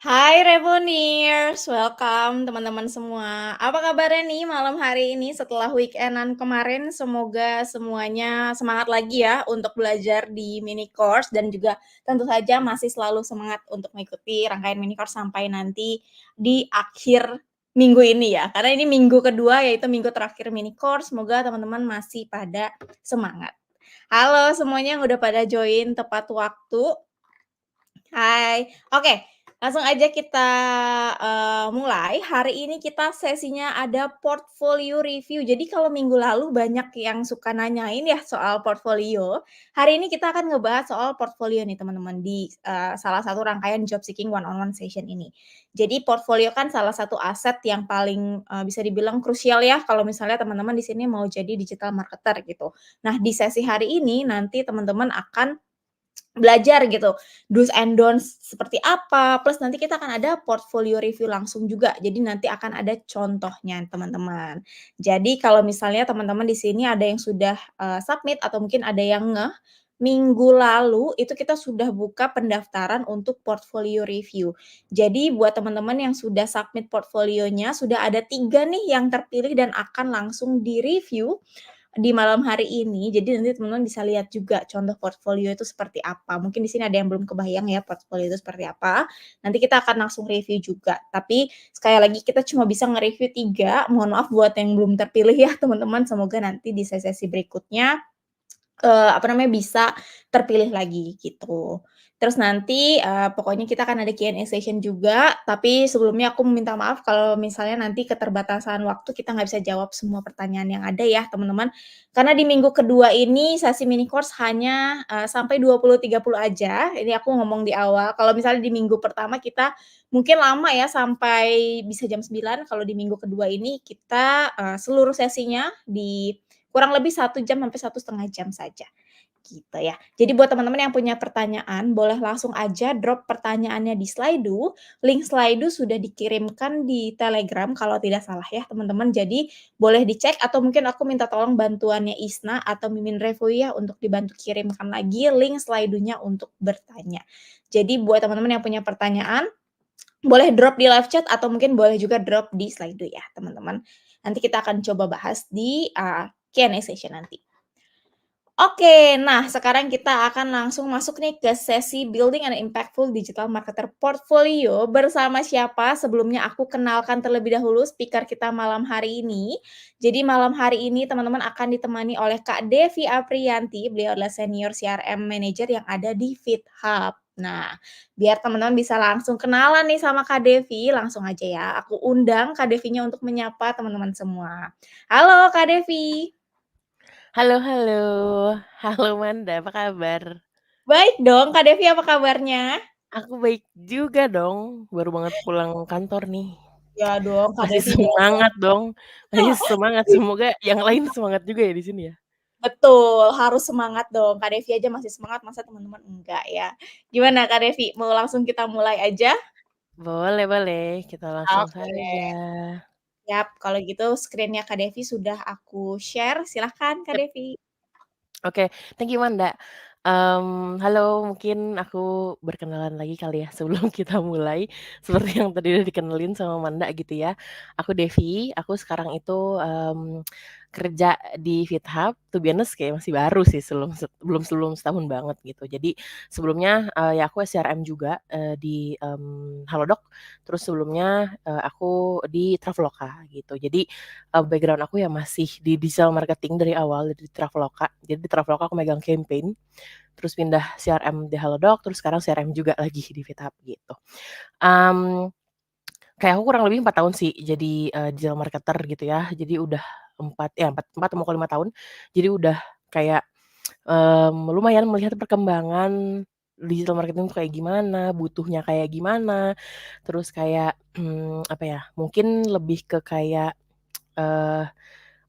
Hai Revoniers, welcome teman-teman semua. Apa kabarnya nih malam hari ini setelah weekend-an kemarin? Semoga semuanya semangat lagi ya untuk belajar di mini course dan juga tentu saja masih selalu semangat untuk mengikuti rangkaian mini course sampai nanti di akhir minggu ini ya. Karena ini minggu kedua yaitu minggu terakhir mini course. Semoga teman-teman masih pada semangat. Halo semuanya yang udah pada join tepat waktu. Hai, oke, langsung aja kita, mulai. Hari ini kita sesinya ada portfolio review. Jadi kalau minggu lalu banyak yang suka nanyain ya soal portfolio, hari ini kita akan ngebahas soal portfolio nih teman-teman di, salah satu rangkaian job seeking one on one session ini. Jadi portfolio kan salah satu aset yang paling, bisa dibilang krusial ya kalau misalnya teman-teman di sini mau jadi digital marketer gitu. Nah di sesi hari ini nanti teman-teman akan belajar gitu, do's and don'ts seperti apa, plus nanti kita akan ada portfolio review langsung juga. Jadi nanti akan ada contohnya teman-teman. Jadi kalau misalnya teman-teman di sini ada yang sudah, submit atau mungkin ada yang minggu lalu itu kita sudah buka pendaftaran untuk portfolio review. Jadi buat teman-teman yang sudah submit portfolionya, sudah ada 3 nih yang terpilih dan akan langsung di-review di malam hari ini. Jadi nanti teman-teman bisa lihat juga contoh portfolio itu seperti apa. Mungkin di sini ada yang belum kebayang ya portfolio itu seperti apa. Nanti kita akan langsung review juga. Tapi sekali lagi kita cuma bisa nge-review 3. Mohon maaf buat yang belum terpilih ya teman-teman. Semoga nanti di sesi-sesi berikutnya bisa terpilih lagi gitu. Terus nanti, pokoknya kita akan ada Q&A session juga, tapi sebelumnya aku meminta maaf kalau misalnya nanti keterbatasan waktu kita nggak bisa jawab semua pertanyaan yang ada ya teman-teman. Karena di minggu kedua ini sesi mini course hanya, sampai 20.30 aja, ini aku ngomong di awal. Kalau misalnya di minggu pertama kita mungkin lama ya sampai bisa jam 9, kalau di minggu kedua ini kita, seluruh sesinya di kurang lebih 1 jam sampai 1,5 jam saja, gitu ya. Jadi buat teman-teman yang punya pertanyaan, boleh langsung aja drop pertanyaannya di Slido. Link Slido sudah dikirimkan di Telegram kalau tidak salah ya, teman-teman. Jadi boleh dicek atau mungkin aku minta tolong bantuannya Isna atau Mimin Revo ya untuk dibantu kirimkan lagi link Slido-nya untuk bertanya. Jadi buat teman-teman yang punya pertanyaan, boleh drop di live chat atau mungkin boleh juga drop di Slido ya, teman-teman. Nanti kita akan coba bahas di, Q&A session nanti. Oke, nah sekarang kita akan langsung masuk nih ke sesi Building an Impactful Digital Marketer Portfolio bersama siapa? Sebelumnya aku kenalkan terlebih dahulu speaker kita malam hari ini. Jadi malam hari ini teman-teman akan ditemani oleh Kak Devi Aprianti, beliau adalah Senior CRM Manager yang ada di FitHub. Nah, biar teman-teman bisa langsung kenalan nih sama Kak Devi, langsung aja ya aku undang Kak Devinya untuk menyapa teman-teman semua. Halo Kak Devi. Halo halo. Halo Manda, apa kabar? Baik dong, Kak Devi apa kabarnya? Aku baik juga dong, baru banget pulang kantor nih. Ya dong, Kak Masih Devi dong. semangat dong, masih semangat, semoga yang lain semangat juga ya di sini ya? Betul, harus semangat dong. Kak Devi aja masih semangat, masa teman-teman enggak ya? Gimana Kak Devi, mau langsung kita mulai aja? Boleh boleh, kita langsung Oke, saja. siap. Kalau gitu screen-nya Kak Devi sudah aku share, silahkan Kak Sip, Devi. oke, thank you Manda. Halo, mungkin aku berkenalan lagi kali ya sebelum kita mulai, seperti yang tadi udah dikenalin sama Manda gitu ya. Aku Devi, aku sekarang itu, kerja di FitHub, to be honest kayak masih baru sih belum setahun banget gitu. Jadi sebelumnya, ya aku SCRM juga, di, Halodoc, terus sebelumnya, aku di Traveloka gitu. Jadi, background aku ya masih di digital marketing dari awal di Traveloka. Jadi di Traveloka aku megang campaign, terus pindah CRM di Halodoc, terus sekarang CRM juga lagi di FitHub gitu. Mmm, Kayak aku kurang lebih 4 tahun sih jadi, digital marketer gitu ya. Jadi udah 4 mau ke 5 tahun. Jadi udah kayak, lumayan melihat perkembangan digital marketing tuh kayak gimana, butuhnya kayak gimana, terus kayak, apa ya, mungkin lebih ke kayak, eee,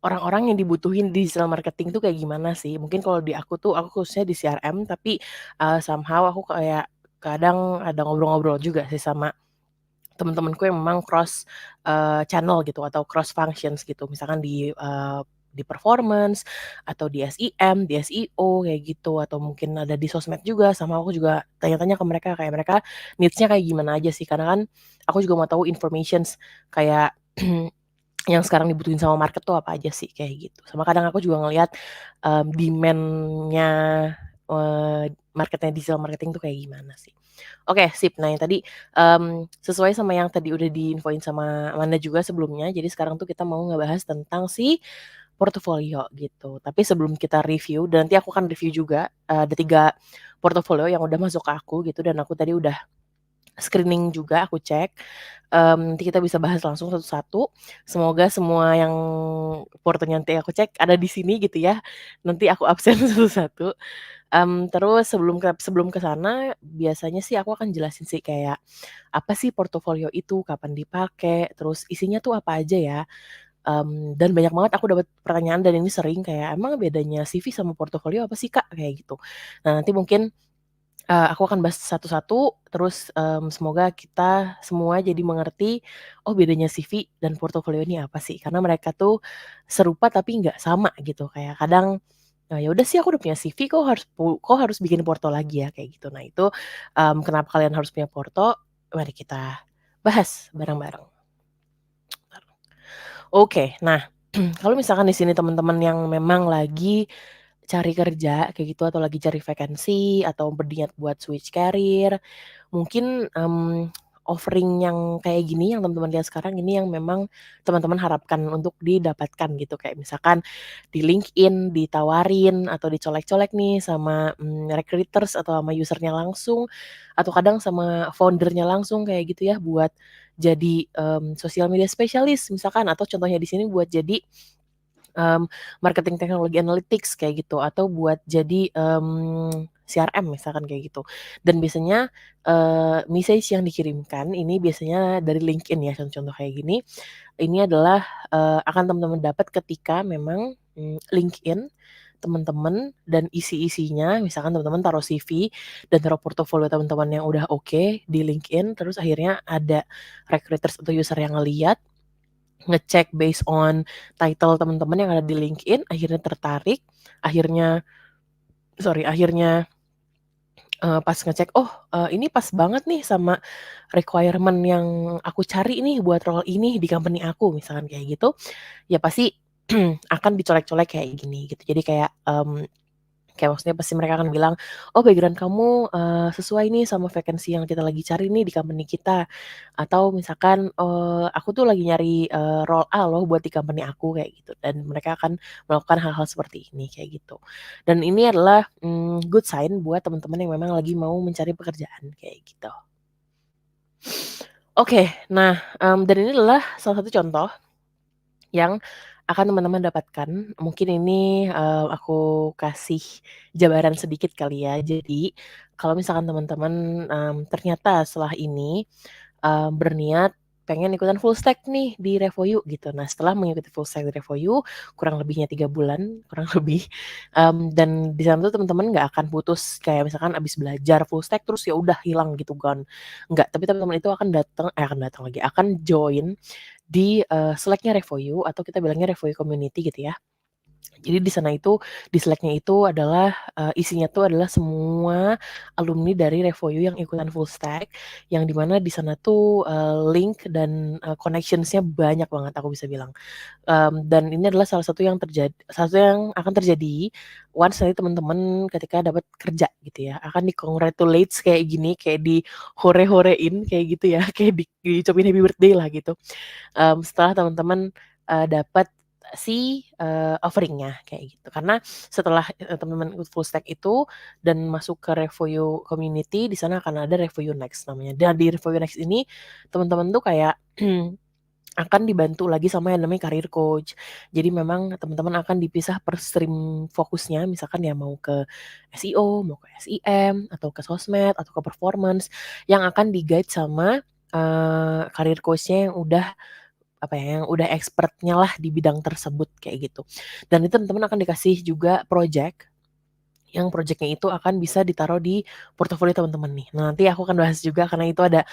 orang-orang yang dibutuhin di digital marketing tuh kayak gimana sih. Mungkin kalau di aku tuh, aku khususnya di CRM, tapi, somehow aku kayak kadang ada ngobrol-ngobrol juga sih sama temen-temenku yang memang cross, channel gitu atau cross functions gitu. Misalkan di, di performance, atau di SEM, di SEO kayak gitu, atau mungkin ada di sosmed juga, sama aku juga tanya-tanya ke mereka, kayak mereka needs-nya kayak gimana aja sih, karena kan aku juga mau tahu informations kayak yang sekarang dibutuhin sama market tuh apa aja sih, kayak gitu. Sama kadang aku juga ngelihat, demand-nya, market-nya digital marketing tuh kayak gimana sih. Oke sip, nah yang tadi, sesuai sama yang tadi udah diinfoin sama Amanda juga sebelumnya, jadi sekarang tuh kita mau ngebahas tentang si portofolio gitu. Tapi sebelum kita review dan nanti aku akan review juga, ada 3 portofolio yang udah masuk ke aku gitu dan aku tadi udah screening juga, aku cek, nanti kita bisa bahas langsung satu-satu. Semoga semua yang portonya nanti aku cek ada di sini gitu ya, nanti aku absen satu-satu. Terus sebelum ke sana, biasanya sih aku akan jelasin sih kayak, apa sih portofolio itu, kapan dipakai, terus isinya tuh apa aja ya, dan banyak banget aku dapat pertanyaan dan ini sering kayak, "Emang bedanya CV sama portofolio apa sih, Kak?" Kayak gitu. Nah, nanti mungkin aku akan bahas satu-satu, terus, semoga kita semua jadi mengerti, oh bedanya CV dan portofolio ini apa sih, karena mereka tuh serupa tapi nggak sama gitu, kayak kadang, ya udah sih aku udah punya CV kok harus bikin porto lagi ya, kayak gitu. Nah itu, kenapa kalian harus punya porto, mari kita bahas bareng-bareng. Oke, nah kalau misalkan di sini teman-teman yang memang lagi cari kerja kayak gitu atau lagi cari vakansi atau berniat buat switch career, mungkin, offering yang kayak gini yang teman-teman lihat sekarang ini yang memang teman-teman harapkan untuk didapatkan gitu. Kayak misalkan di LinkedIn ditawarin atau dicolek-colek nih sama, recruiters atau sama user-nya langsung, atau kadang sama founder-nya langsung kayak gitu ya buat jadi, sosial media specialist misalkan atau contohnya di sini buat jadi marketing teknologi analytics kayak gitu atau buat jadi, CRM misalkan kayak gitu. Dan biasanya, message yang dikirimkan ini biasanya dari LinkedIn ya contoh-contoh kayak gini, ini adalah, akan teman-teman dapat ketika memang, LinkedIn teman-teman dan isi-isinya misalkan teman-teman taruh CV dan taruh portofolio teman-teman yang udah oke di LinkedIn, terus akhirnya ada recruiters atau user yang ngelihat ngecek based on title teman-teman yang ada di LinkedIn, akhirnya tertarik, akhirnya akhirnya, pas ngecek, "Oh, ini pas banget nih sama requirement yang aku cari nih buat role ini di company aku," misalkan kayak gitu, ya pasti akan dicolek-colek kayak gini gitu. Jadi kayak, kayak maksudnya pasti mereka akan bilang, "Oh background kamu, sesuai nih sama vacancy yang kita lagi cari nih di company kita." Atau misalkan, "Aku tuh lagi nyari, role A loh buat di company aku," kayak gitu. Dan mereka akan melakukan hal-hal seperti ini, kayak gitu. Dan ini adalah, good sign buat teman-teman yang memang lagi mau mencari pekerjaan, kayak gitu. Oke, nah, dan ini adalah salah satu contoh yang akan teman-teman dapatkan. Mungkin ini, aku kasih jabaran sedikit kali ya. Jadi, kalau misalkan teman-teman, ternyata setelah ini, berniat pengen ikutan full stack nih di Revoyu gitu. Nah, setelah mengikuti full stack di Revoyu, kurang lebihnya 3 bulan, kurang lebih, dan di sana tuh teman-teman nggak akan putus kayak misalkan abis belajar full stack terus ya udah hilang gitu kan, nggak. Tapi teman-teman itu akan datang lagi, akan join di, Slack-nya Revoyu atau kita bilangnya Revoyu Community gitu ya. Jadi di sana itu, di Slack-nya itu adalah, isinya tuh adalah semua alumni dari Revoyu yang ikutan full stack, yang di mana di sana tuh, link dan, connections-nya banyak banget aku bisa bilang. Dan ini adalah salah satu yang akan terjadi once nanti teman-teman ketika dapat kerja gitu ya, akan di-congratulates kayak gini, kayak dihore-horein kayak gitu ya, kayak diucapin happy birthday lah gitu, setelah teman-teman, dapat si, offering-nya kayak gitu. Karena setelah, teman-teman ikut full stack itu dan masuk ke Revoyu Community, di sana akan ada Revoyu Next namanya. Dan di Revoyu Next ini teman-teman tuh kayak akan dibantu lagi sama yang namanya career coach. Jadi memang teman-teman akan dipisah per stream fokusnya, misalkan ya mau ke SEO, mau ke SEM, atau ke sosmed, atau ke performance, yang akan di-guide sama, career coach-nya yang udah apa ya, yang udah expert-nya lah di bidang tersebut, kayak gitu. Dan itu teman-teman akan dikasih juga project, yang project-nya itu akan bisa ditaruh di portofolio teman-teman nih. Nah, nanti aku akan bahas juga karena itu ada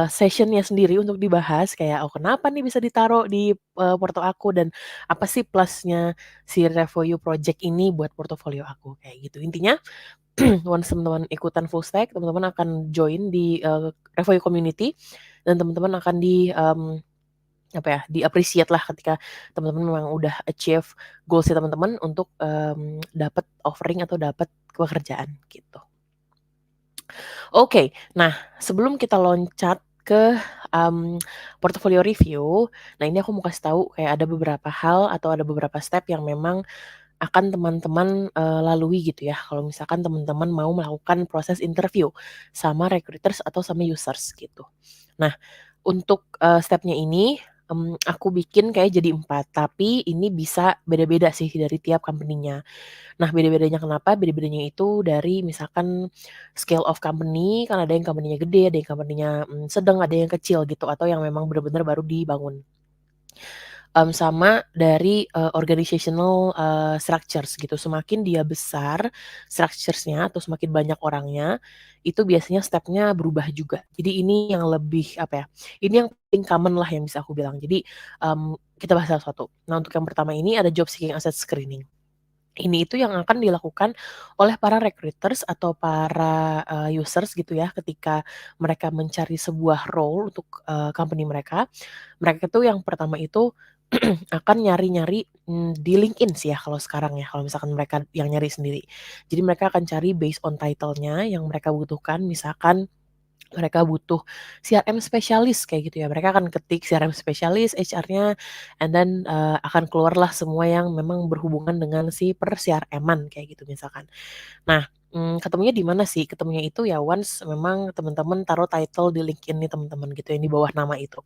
session sendiri untuk dibahas kayak, "Oh kenapa nih bisa ditaruh di, porto aku dan apa sih plusnya si Revoyu project ini buat portofolio aku?" Kayak gitu. Intinya once teman-teman ikutan full stack, teman-teman akan join di, Revoyu community dan teman-teman akan apa ya, di-appreciate lah ketika teman-teman memang udah achieve goals-nya teman-teman untuk, dapat offering atau dapat pekerjaan gitu. Oke, nah sebelum kita loncat ke, portfolio review, nah ini aku mau kasih tahu kayak ada beberapa hal atau ada beberapa step yang memang akan teman-teman, lalui gitu ya kalau misalkan teman-teman mau melakukan proses interview sama recruiters atau sama users gitu. Nah untuk, step-nya ini, aku bikin kayak jadi 4, tapi ini bisa beda-beda sih dari tiap company-nya. Nah, beda-bedanya kenapa? Beda-bedanya itu dari misalkan scale of company, kan ada yang company-nya gede, ada yang company-nya, sedang, ada yang kecil gitu, atau yang memang benar-benar baru dibangun. Sama dari, organizational, structures gitu, semakin dia besar structures-nya atau semakin banyak orangnya, itu biasanya step-nya berubah juga. Jadi ini yang lebih, apa ya, ini yang paling common lah yang bisa aku bilang. Jadi, kita bahas satu-satu. Nah, untuk yang pertama ini ada job seeking asset screening. Ini itu yang akan dilakukan oleh para recruiters atau para, users gitu ya ketika mereka mencari sebuah role untuk, company mereka. Mereka tuh yang pertama itu akan nyari-nyari, di LinkedIn sih ya kalau sekarang ya, kalau misalkan mereka yang nyari sendiri. Jadi mereka akan cari based on title-nya yang mereka butuhkan, misalkan mereka butuh CRM spesialis kayak gitu ya, mereka akan ketik CRM spesialis, HR-nya, and then, akan keluarlah semua yang memang berhubungan dengan si per-CRM-an kayak gitu misalkan. Nah, ketemunya di mana sih? Ketemunya itu ya once memang teman-teman taruh title di LinkedIn nih teman-teman gitu, yang di bawah nama itu.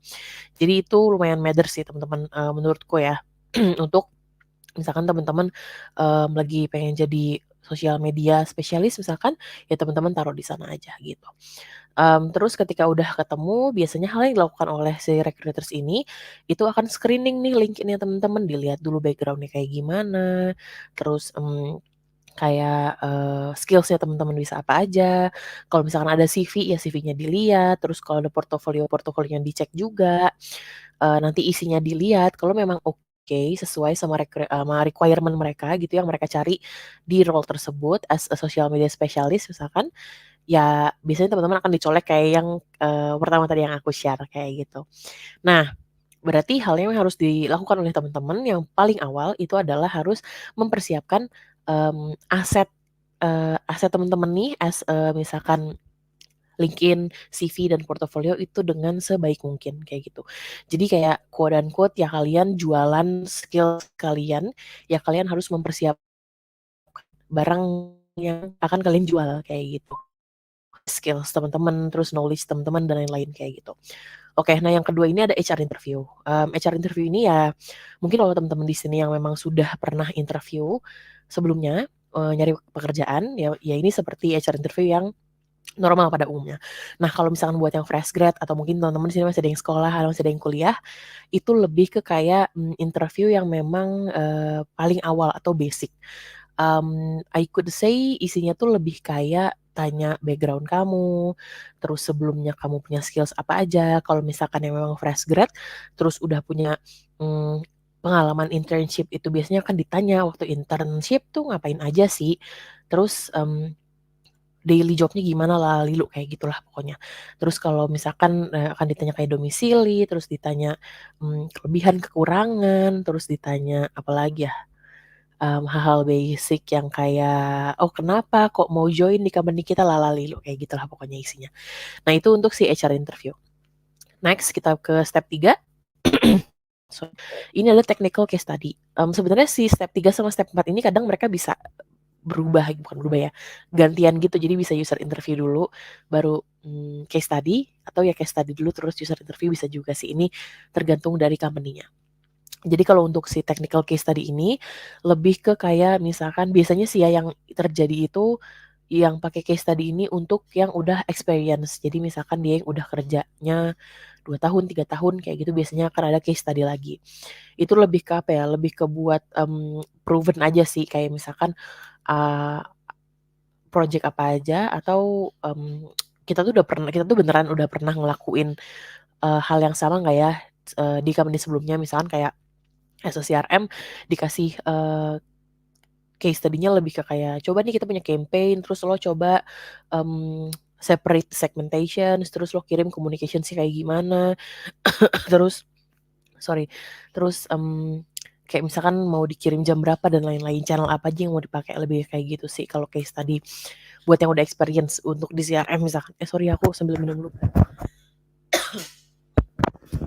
Jadi itu lumayan matter sih teman-teman, menurutku ya, untuk misalkan teman-teman, lagi pengen jadi sosial media spesialis misalkan, ya teman-teman taruh di sana aja gitu. Terus ketika udah ketemu, biasanya hal yang dilakukan oleh si recruiters ini, itu akan screening nih LinkedIn-nya teman-teman, dilihat dulu background-nya kayak gimana, terus, kayak, skills-nya teman-teman bisa apa aja, kalau misalkan ada CV, ya CV-nya dilihat, terus kalau ada portofolionya dicek juga, nanti isinya dilihat, kalau memang oke, sesuai sama requirement mereka gitu yang mereka cari di role tersebut as a social media specialist misalkan, ya biasanya teman-teman akan dicolek kayak yang, pertama tadi yang aku share kayak gitu. Nah, berarti hal yang harus dilakukan oleh teman-teman yang paling awal itu adalah harus mempersiapkan, aset, aset teman-teman nih misalkan LinkedIn, CV, dan portofolio itu dengan sebaik mungkin kayak gitu. Jadi kayak quote unquote ya kalian jualan skill kalian, ya kalian harus mempersiapkan barang yang akan kalian jual kayak gitu. Skills teman-teman, terus knowledge teman-teman dan lain-lain kayak gitu. Oke, nah yang kedua ini ada HR interview. HR interview ini ya mungkin kalau teman-teman di sini yang memang sudah pernah interview sebelumnya, nyari pekerjaan, ya ini seperti HR interview yang normal pada umumnya. Nah, kalau misalkan buat yang fresh grad atau mungkin teman-teman di sini masih ada yang sekolah atau masih ada yang kuliah, itu lebih ke kayak, interview yang memang, paling awal atau basic. I could say isinya tuh lebih kayak tanya background kamu, terus sebelumnya kamu punya skills apa aja, kalau misalkan yang memang fresh grad, terus udah punya, pengalaman internship itu biasanya kan ditanya waktu internship tuh ngapain aja sih, terus, daily job-nya gimana lalilu kayak gitulah pokoknya. Terus kalau misalkan, akan ditanya kayak domisili, terus ditanya, kelebihan, kekurangan, terus ditanya apalagi ya, hal-hal basic yang kayak, "Oh kenapa kok mau join di company kita?" Lalalilu kayak gitulah pokoknya isinya. Nah itu untuk si HR interview. Next kita ke step 3. So, ini adalah technical case study. Sebenarnya si step 3 sama step 4 ini kadang mereka bisa berubah, bukan berubah ya, gantian gitu. Jadi bisa user interview dulu, baru, case study, atau ya case study dulu terus user interview bisa juga sih, ini tergantung dari company-nya. Jadi kalau untuk si technical case study ini, lebih ke kayak misalkan biasanya sih ya yang terjadi itu, yang pakai case study ini untuk yang udah experience. Jadi misalkan dia yang udah kerjanya 2 tahun, 3 tahun kayak gitu biasanya akan ada case study lagi. Itu lebih ke apa ya, lebih ke buat, proven aja sih kayak misalkan, eee, project apa aja atau, kita tuh beneran udah pernah ngelakuin, hal yang sama nggak ya, di company sebelumnya. Misalkan kayak as a CRM dikasih, case study-nya lebih ke kayak, "Coba nih kita punya campaign, terus lo coba, separate segmentation, terus lo kirim communication sih kayak gimana." Terus sorry, terus, kayak misalkan mau dikirim jam berapa dan lain-lain, channel apa aja yang mau dipakai, lebih kayak gitu sih kalau case study buat yang udah experience untuk di CRM misalkan. Sorry aku sambil minum dulu.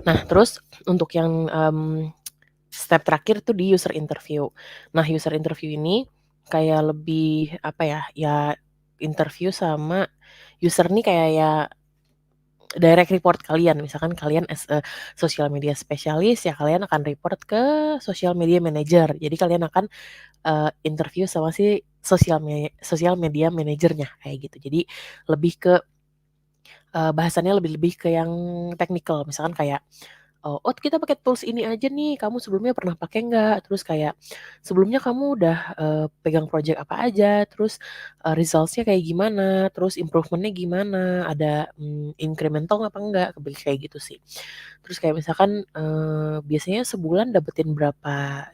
Nah, terus untuk yang, step terakhir tuh di user interview. Nah, user interview ini kayak lebih, apa ya, ya interview sama user nih kayak ya direct report kalian. Misalkan kalian as a social media specialist, ya kalian akan report ke social media manager. Jadi kalian akan, interview sama si social media manajernya, kayak gitu. Jadi lebih ke, bahasannya lebih-lebih ke yang teknikal. Misalkan kayak, "Oh kita pakai tools ini aja nih, kamu sebelumnya pernah pakai nggak? Terus kayak sebelumnya kamu udah, pegang project apa aja? Terus, results-nya kayak gimana? Terus improvement-nya gimana? Ada, incremental apa enggak?" Kayak gitu sih. Terus kayak misalkan, biasanya sebulan dapetin berapa,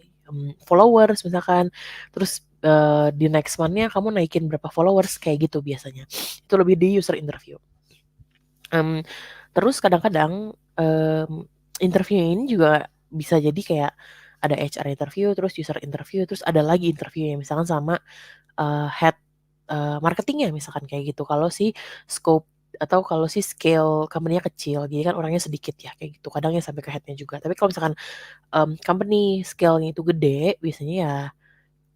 followers misalkan, terus, di next month-nya kamu naikin berapa followers, kayak gitu biasanya. Itu lebih di user interview. Mmm, terus kadang-kadang, interview ini juga bisa jadi kayak ada HR interview, terus user interview, terus ada lagi interview yang misalkan sama, head, marketing-nya misalkan kayak gitu. Kalau si scope atau kalau si scale company-nya kecil, jadi kan orangnya sedikit ya kayak gitu, kadang ya sampai ke head-nya juga. Tapi kalau misalkan, company scale-nya itu gede, biasanya ya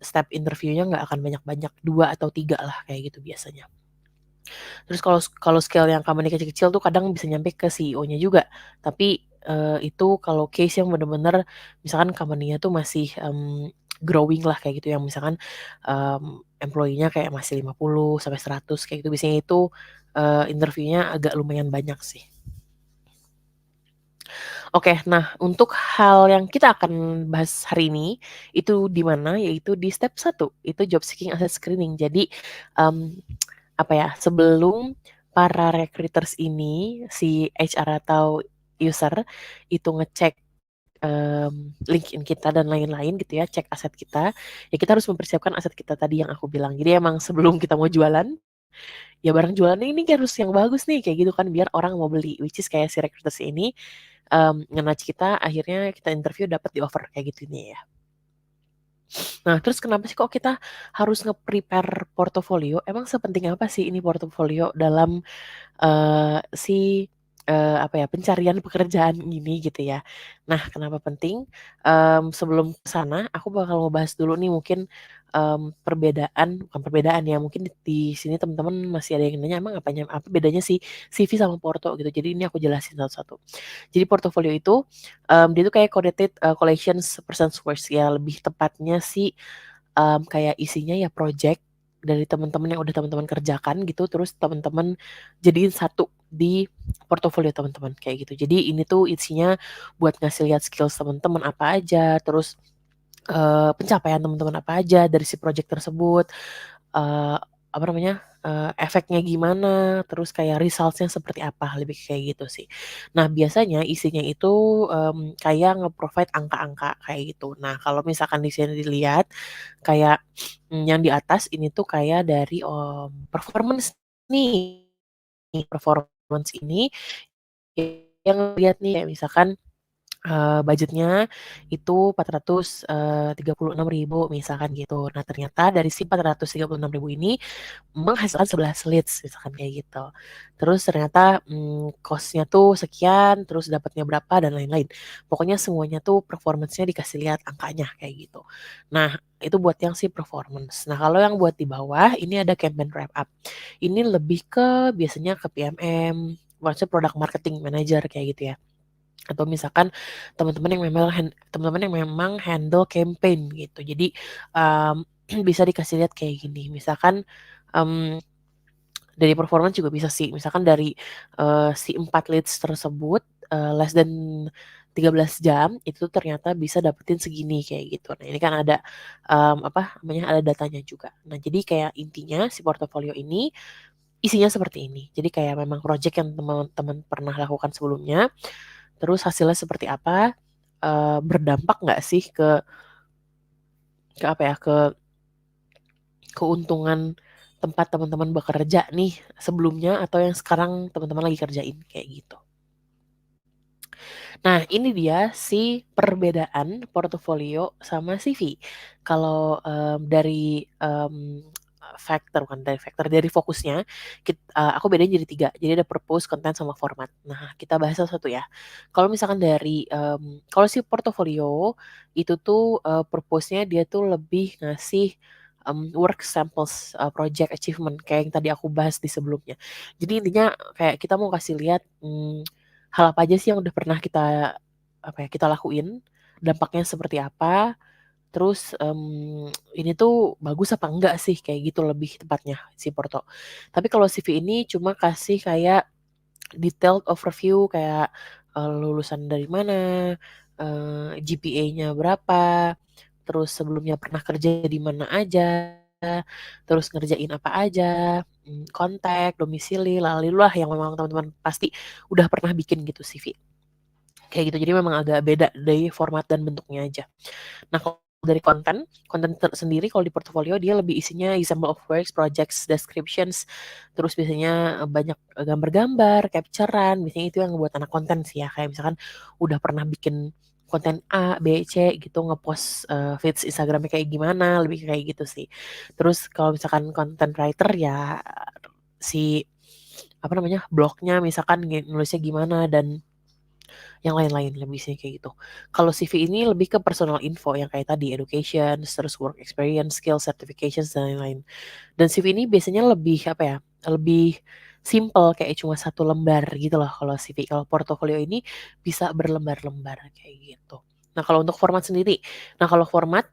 step interview-nya nggak akan banyak-banyak, 2 atau 3 lah kayak gitu biasanya. Terus kalau kalau scale yang company kecil-kecil tuh kadang bisa nyampe ke CEO-nya juga. Tapi, itu kalau case yang bener-bener misalkan company-nya tuh masih, growing lah kayak gitu yang misalkan, employee-nya kayak masih 50 sampai 100 kayak gitu. Biasanya itu, interviewnya agak lumayan banyak sih. Oke, nah untuk hal yang kita akan bahas hari ini, itu di mana, yaitu di step 1 itu job seeking asset screening. Jadi, mmm, apa ya, sebelum para recruiters ini, si HR atau user itu ngecek, LinkedIn kita dan lain-lain gitu ya, cek aset kita, ya kita harus mempersiapkan aset kita tadi yang aku bilang. Jadi emang sebelum kita mau jualan, ya barang jualannya ini harus yang bagus nih, kayak gitu kan, biar orang mau beli. Which is kayak si recruiters ini, nge-nudge kita, akhirnya kita interview dapat di-offer, kayak gitu nih ya. Nah, terus kenapa sih kok kita harus nge-prepare portofolio? Emang sepenting apa sih ini portofolio dalam, si, apa ya, pencarian pekerjaan ini gitu ya. Nah, kenapa penting? Sebelum ke sana aku bakal ngebahas dulu nih mungkin, bukan perbedaan ya, mungkin di sini teman-teman masih ada yang nanya, "Emang apa bedanya sih CV sama porto?" Gitu. Jadi ini aku jelasin satu-satu. Jadi portofolio itu, dia tuh kayak curated, collections persons works ya, lebih tepatnya sih, kayak isinya ya project dari teman-teman yang udah teman-teman kerjakan gitu, terus teman-teman jadiin satu di portofolio teman-teman, kayak gitu. Jadi ini tuh isinya buat ngasih lihat skills teman-teman apa aja, terus, pencapaian teman-teman apa aja dari si project tersebut, apa namanya, efeknya gimana, terus kayak results-nya seperti apa, lebih kayak gitu sih. Nah, biasanya isinya itu, kayak nge-provide angka-angka kayak gitu. Nah, kalau misalkan di sini dilihat kayak, yang di atas ini tuh kayak dari, performance nih, performance ini yang lihat nih kayak misalkan budgetnya itu 436.000 misalkan gitu. Nah, ternyata dari si 436.000 ini menghasilkan 11 leads misalkan kayak gitu. Terus ternyata, cost-nya tuh sekian, terus dapatnya berapa dan lain-lain. Pokoknya semuanya tuh performance-nya dikasih lihat angkanya kayak gitu. Nah, itu buat yang si performance. Nah, kalau yang buat di bawah ini ada campaign wrap up. Ini lebih ke biasanya ke PMM, maksudnya product marketing manager kayak gitu ya. Atau misalkan teman-teman yang memang handle campaign gitu. Jadi, bisa dikasih lihat kayak gini, misalkan, mmm, dari performance juga bisa sih, misalkan dari, si 4 leads tersebut, less than 13 jam, itu ternyata bisa dapetin segini, kayak gitu. Nah, ini kan ada, apa namanya, ada datanya juga. Nah, jadi kayak intinya si portofolio ini isinya seperti ini. Jadi kayak memang project yang teman-teman pernah lakukan sebelumnya, terus hasilnya seperti apa, berdampak nggak sih ke apa ya, ke keuntungan tempat teman-teman bekerja nih sebelumnya atau yang sekarang teman-teman lagi kerjain, kayak gitu. Nah, ini dia si perbedaan portofolio sama CV. Kalau, dari, dari fokusnya, aku bedain jadi 3. Jadi ada purpose, content, sama format. Nah, kita bahas satu-satu ya. Kalau misalkan dari, kalau si portofolio itu tuh, purpose-nya dia tuh lebih ngasih, work samples, project achievement kayak yang tadi aku bahas di sebelumnya. Jadi intinya kayak kita mau kasih lihat, hal apa aja sih yang udah pernah kita lakuin, dampaknya seperti apa, terus, ini tuh bagus apa enggak sih, kayak gitu lebih tepatnya si Porto. Tapi kalau CV ini cuma kasih kayak detailed overview kayak, lulusan dari mana, GPA-nya berapa, terus sebelumnya pernah kerja di mana aja, terus ngerjain apa aja, kontak, domisili, lalilah yang memang teman-teman pasti udah pernah bikin gitu CV. Kayak gitu, jadi memang agak beda dari format dan bentuknya aja. Nah, kalau dari konten sendiri kalau di portofolio dia lebih isinya example of works, projects, descriptions, terus biasanya, banyak, gambar-gambar, capture-an, biasanya itu yang buat anak konten sih ya, kayak misalkan udah pernah bikin konten A, B, C gitu, ngepost, feeds Instagram-nya kayak gimana, lebih kayak gitu sih. Terus kalau misalkan content writer ya si, apa namanya, blognya misalkan nulisnya gimana dan yang lain-lain lebih sih kayak gitu. Kalau CV ini lebih ke personal info yang kayak tadi education, terus work experience, skill certifications dan lain-lain. Dan CV ini biasanya lebih apa ya, lebih simple kayak cuma satu lembar gitu loh kalau CV. Kalau portofolio ini bisa berlembar-lembar kayak gitu. Nah, kalau untuk format sendiri. Nah, kalau format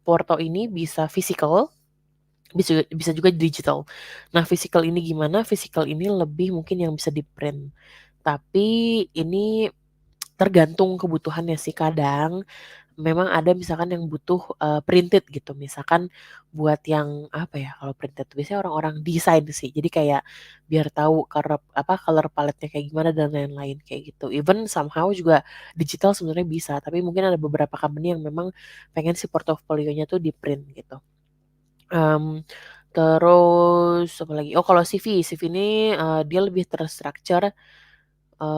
porto ini bisa physical, bisa bisa juga digital. Nah, physical ini gimana? Physical ini lebih mungkin yang bisa di-print. Tapi ini tergantung kebutuhannya sih, kadang memang ada misalkan yang butuh, printed gitu, misalkan buat yang apa ya, kalau printed biasanya orang-orang desain sih, jadi kayak biar tahu color palette-nya kayak gimana dan lain-lain, kayak gitu. Even somehow juga digital sebenarnya bisa, tapi mungkin ada beberapa company yang memang pengen si portofolionya tuh di-print gitu. Mmm, Terus apalagi, oh kalau CV ini, dia lebih terstruktur.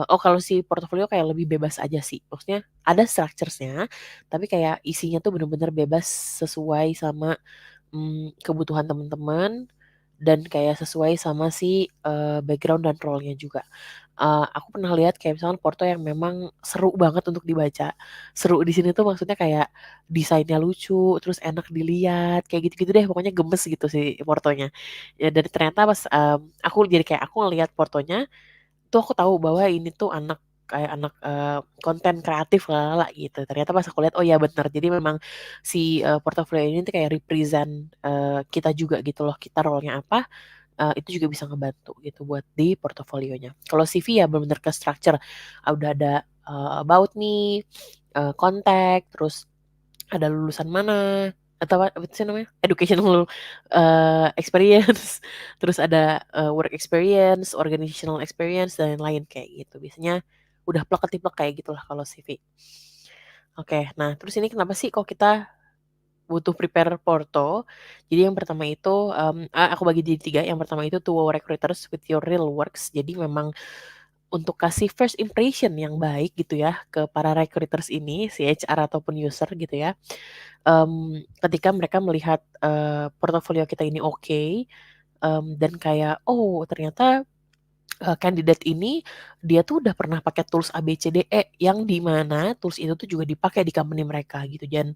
Kalau si portofolio kayak lebih bebas aja sih, maksudnya ada structures-nya, tapi kayak isinya tuh bener-bener bebas sesuai sama, kebutuhan teman-teman dan kayak sesuai sama si, background dan role-nya juga. Aku pernah lihat kayak misalkan porto yang memang seru banget untuk dibaca. Seru di sini tuh maksudnya kayak desainnya lucu, terus enak dilihat, kayak gitu-gitu deh, pokoknya gemes gitu si portonya. Ya dan ternyata pas, aku ngelihat portonya tuh aku tahu bahwa ini tuh kayak anak, konten kreatif lalala gitu. Ternyata pas aku lihat, oh ya bener, jadi memang si, portofolio ini tuh kayak represent, kita juga gitu loh, kita role-nya apa, itu juga bisa ngebantu gitu buat di portofolionya. Kalau CV ya bener-bener ke structure, udah ada, about me, kontak, terus ada lulusan mana, atau apa sih namanya, educational, experience, terus ada, work experience, organizational experience, dan lain-lain kayak gitu. Biasanya udah plek-ketiplek kayak gitulah kalau CV. Oke, nah terus ini kenapa sih kok kita butuh prepare porto? Jadi yang pertama itu, aku bagi jadi 3, yang pertama itu to wow recruiters with your real works. Jadi memang untuk kasih first impression yang baik gitu ya ke para recruiters ini, si HR ataupun user gitu ya. Ketika mereka melihat, portofolio kita ini oke, dan kayak, "Oh ternyata, kandidat ini dia tuh udah pernah pakai tools A, B, C, D, E," yang di mana tools itu tuh juga dipakai di company mereka gitu dan,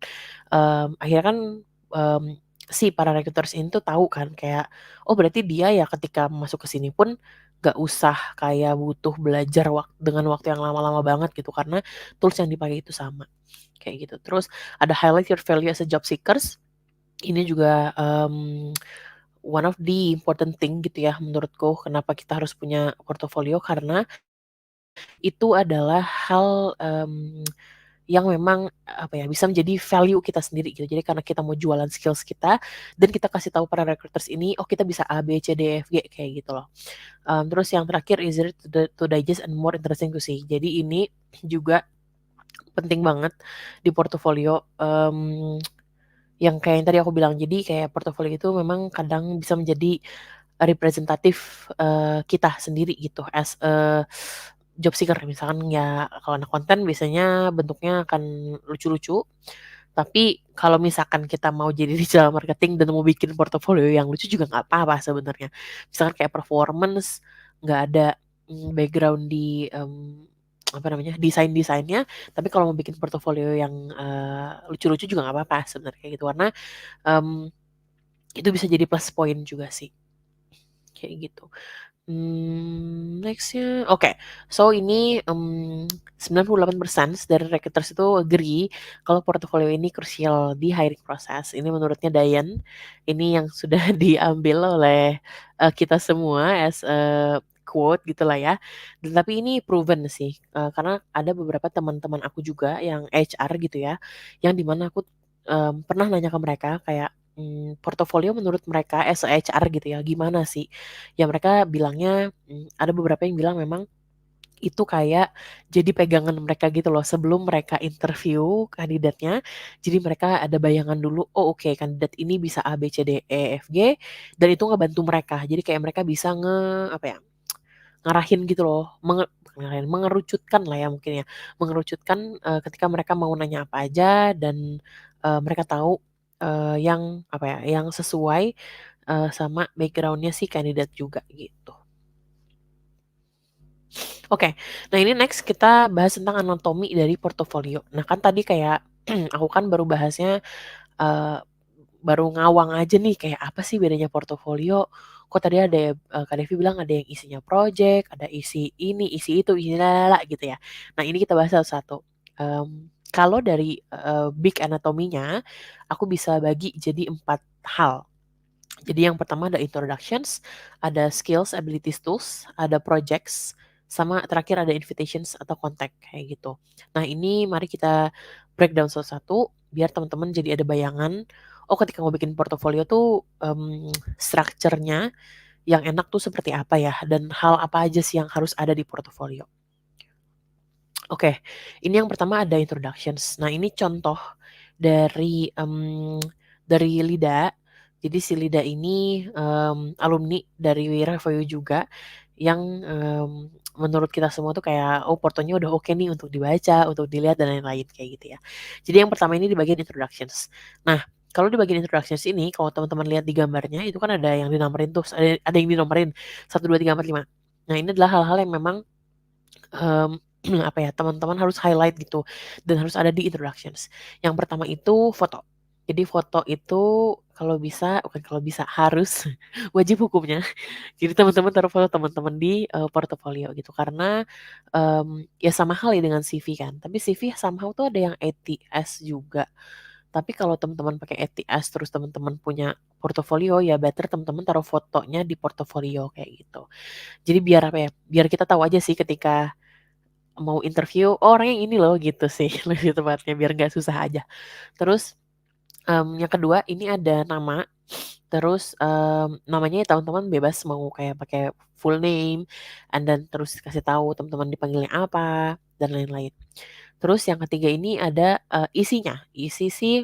akhirnya kan, mmm, si para recruiters ini tuh tahu kan kayak, oh berarti dia ya ketika masuk ke sini pun nggak usah kayak butuh belajar dengan waktu yang lama-lama banget gitu karena tools yang dipakai itu sama, kayak gitu. Terus ada highlight your value as a job seekers, ini juga, one of the important thing gitu ya menurutku kenapa kita harus punya portofolio karena itu adalah hal, yang memang, apa ya, bisa menjadi value kita sendiri gitu. Jadi karena kita mau jualan skills kita dan kita kasih tahu para recruiters ini, "Oh kita bisa A, B, C, D, E, F, G," kayak gitu loh. Terus yang terakhir easier to digest and more interesting to see. Jadi ini juga penting banget di portofolio, yang kayak yang tadi aku bilang. Jadi kayak portofolio itu memang kadang bisa menjadi representatif, kita sendiri gitu as a job seeker. Misalkan ya kalau anak konten biasanya bentuknya akan lucu-lucu, tapi kalau misalkan kita mau jadi digital marketing dan mau bikin portofolio yang lucu juga nggak apa-apa sebenarnya. Misalkan kayak performance, nggak ada, background di, apa namanya, desainnya, tapi kalau mau bikin portofolio yang, lucu-lucu juga nggak apa-apa sebenarnya kayak gitu. Karena, mmm, itu bisa jadi plus point juga sih, kayak gitu. Next-nya oke. So ini, 98% dari recruiters itu agree kalau portofolio ini krusial di hiring process. Ini menurutnya Dayan, ini yang sudah diambil oleh, kita semua as a quote gitulah ya. Dan tapi ini proven sih, karena ada beberapa teman-teman aku juga yang HR gitu ya, yang di mana aku, pernah nanya ke mereka kayak, portofolio menurut mereka as a HR gitu ya, gimana sih? Ya mereka bilangnya, ada beberapa yang bilang memang itu kayak jadi pegangan mereka gitu loh sebelum mereka interview kandidatnya. Jadi mereka ada bayangan dulu, "Oh oke kandidat ini bisa A, B, C, D, E, F, G," dan itu ngebantu mereka. Jadi kayak mereka bisa apa ya, ngarahin gitu loh, bukan ngarahin, mengerucutkan lah ya mungkin ya, mengerucutkan, ketika mereka mau nanya apa aja dan, mereka tahu, yang apa ya, yang sesuai, sama background-nya si kandidat juga gitu. Oke, nah ini next kita bahas tentang anatomi dari portofolio. Nah kan tadi kayak aku kan baru bahasnya, eee, baru ngawang aja nih kayak apa sih bedanya portofolio, kok tadi ada ya, Kak Devi bilang ada yang isinya project, ada isi ini, isi itu, isi lalala gitu ya. Nah ini kita bahas satu-satu. Kalau dari, big anatominya, aku bisa bagi jadi 4 hal. Jadi yang pertama ada introductions, ada skills, abilities, tools, ada projects, sama terakhir ada invitations atau contact kayak gitu. Nah ini mari kita breakdown satu-satu biar teman-teman jadi ada bayangan, oh ketika mau bikin portofolio tuh structure-nya yang enak tuh seperti apa ya dan hal apa aja sih yang harus ada di portofolio. Oke, ini yang pertama ada introductions. Nah ini contoh dari Lida. Jadi si Lida ini, alumni dari Revoyu juga yang, menurut kita semua tuh kayak, oh portonya udah oke nih untuk dibaca, untuk dilihat dan lain-lain kayak gitu ya. Jadi yang pertama ini di bagian introductions. Nah, kalau di bagian introductions ini kalau teman-teman lihat di gambarnya itu kan ada yang dinomorin tuh, ada yang dinomorin 1, 2, 3, 4, 5. Nah ini adalah hal-hal yang memang, mmm, apa ya, teman-teman harus highlight gitu dan harus ada di introductions. Yang pertama itu foto. Jadi foto itu kalau bisa bukan kalau bisa, harus wajib hukumnya. Jadi teman-teman taruh foto teman-teman di, portofolio gitu karena, ya sama hal ya dengan CV kan, tapi CV somehow tuh ada yang ATS juga. Tapi kalau teman-teman pakai ATS terus teman-teman punya portofolio, ya better teman-teman taruh fotonya di portofolio kayak gitu. Jadi biar apa ya, biar kita tahu aja sih ketika mau interview, "Oh orangnya ini loh," gitu sih lebih tepatnya, biar nggak susah aja. Terus, yang kedua ini ada nama, terus, namanya ya teman-teman bebas mau kayak pakai full name, and then terus kasih tahu teman-teman dipanggilnya apa, dan lain-lain. Terus yang ketiga ini ada, isinya, isi si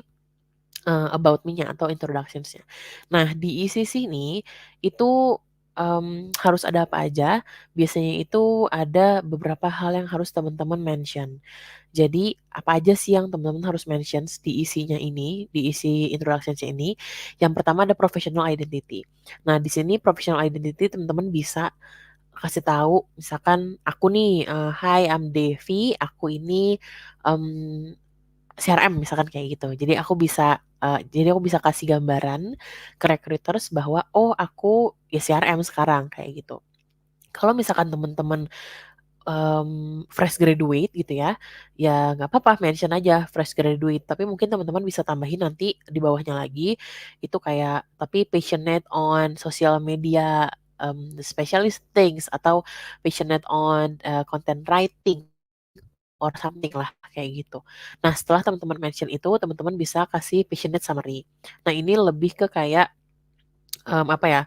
about me-nya atau introductions-nya. Nah, di isi sini itu, harus ada apa aja, biasanya itu ada beberapa hal yang harus teman-teman mention. Jadi, apa aja sih yang teman-teman harus mentions di isinya ini, di isi introductions-nya ini. Yang pertama ada professional identity. Nah, di sini professional identity teman-teman bisa kasih tahu misalkan, "Aku nih, hi I'm Devi, aku ini, mmm" CRM misalkan kayak gitu. Jadi aku bisa kasih gambaran ke recruiters bahwa, "Oh aku ya CRM sekarang," kayak gitu. Kalau misalkan teman-teman, fresh graduate gitu ya, ya nggak apa-apa mention aja fresh graduate, tapi mungkin teman-teman bisa tambahin nanti di bawahnya lagi, itu kayak tapi passionate on social media, specialist things atau passionate on, content writing or something lah kayak gitu. Nah, setelah teman-teman mention itu, teman-teman bisa kasih passionate summary. Nah, ini lebih ke kayak apa ya,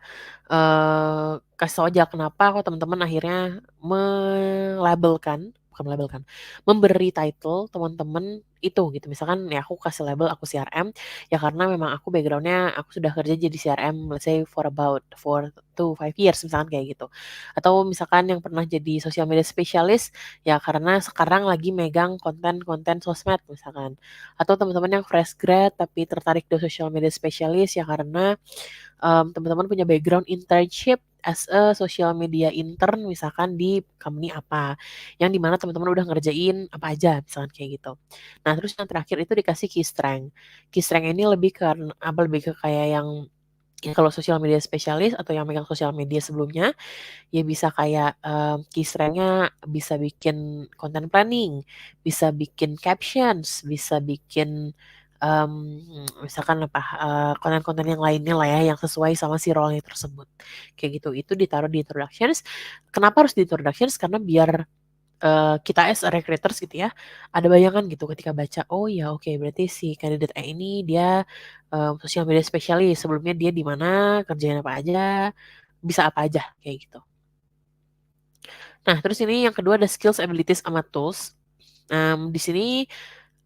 kasih tahu aja kenapa kok teman-teman akhirnya bukan melabelkan, memberi title teman-teman itu gitu. Misalkan ya aku kasih label aku CRM, ya karena memang aku background-nya aku sudah kerja jadi CRM let's say for about 4 to 5 years misalkan kayak gitu. Atau misalkan yang pernah jadi social media specialist, ya karena sekarang lagi megang konten-konten sosmed misalkan. Atau teman-teman yang fresh grad tapi tertarik di social media specialist, ya karena teman-teman punya background internship as a social media intern misalkan di company apa, yang dimana teman-teman udah ngerjain apa aja misalkan kayak gitu. Nah, terus yang terakhir itu dikasih key strength. Key strength ini lebih ke kayak yang ya kalau social media spesialis atau yang megang sosial media sebelumnya, ya bisa kayak, key strength-nya bisa bikin content planning, bisa bikin captions, bisa bikin, misalkan apa, konten-konten yang lainnya lah ya, yang sesuai sama si role-nya tersebut, kayak gitu. Itu ditaruh di introductions. Kenapa harus di introductions? Karena biar, kita as a recruiters gitu ya, ada bayangan gitu ketika baca, "Oh ya oke berarti si candidate A ini dia, sosial media spesialis, sebelumnya dia di mana, kerjain apa aja, bisa apa aja," kayak gitu. Nah, terus ini yang kedua ada skills, abilities, sama tools. Di sini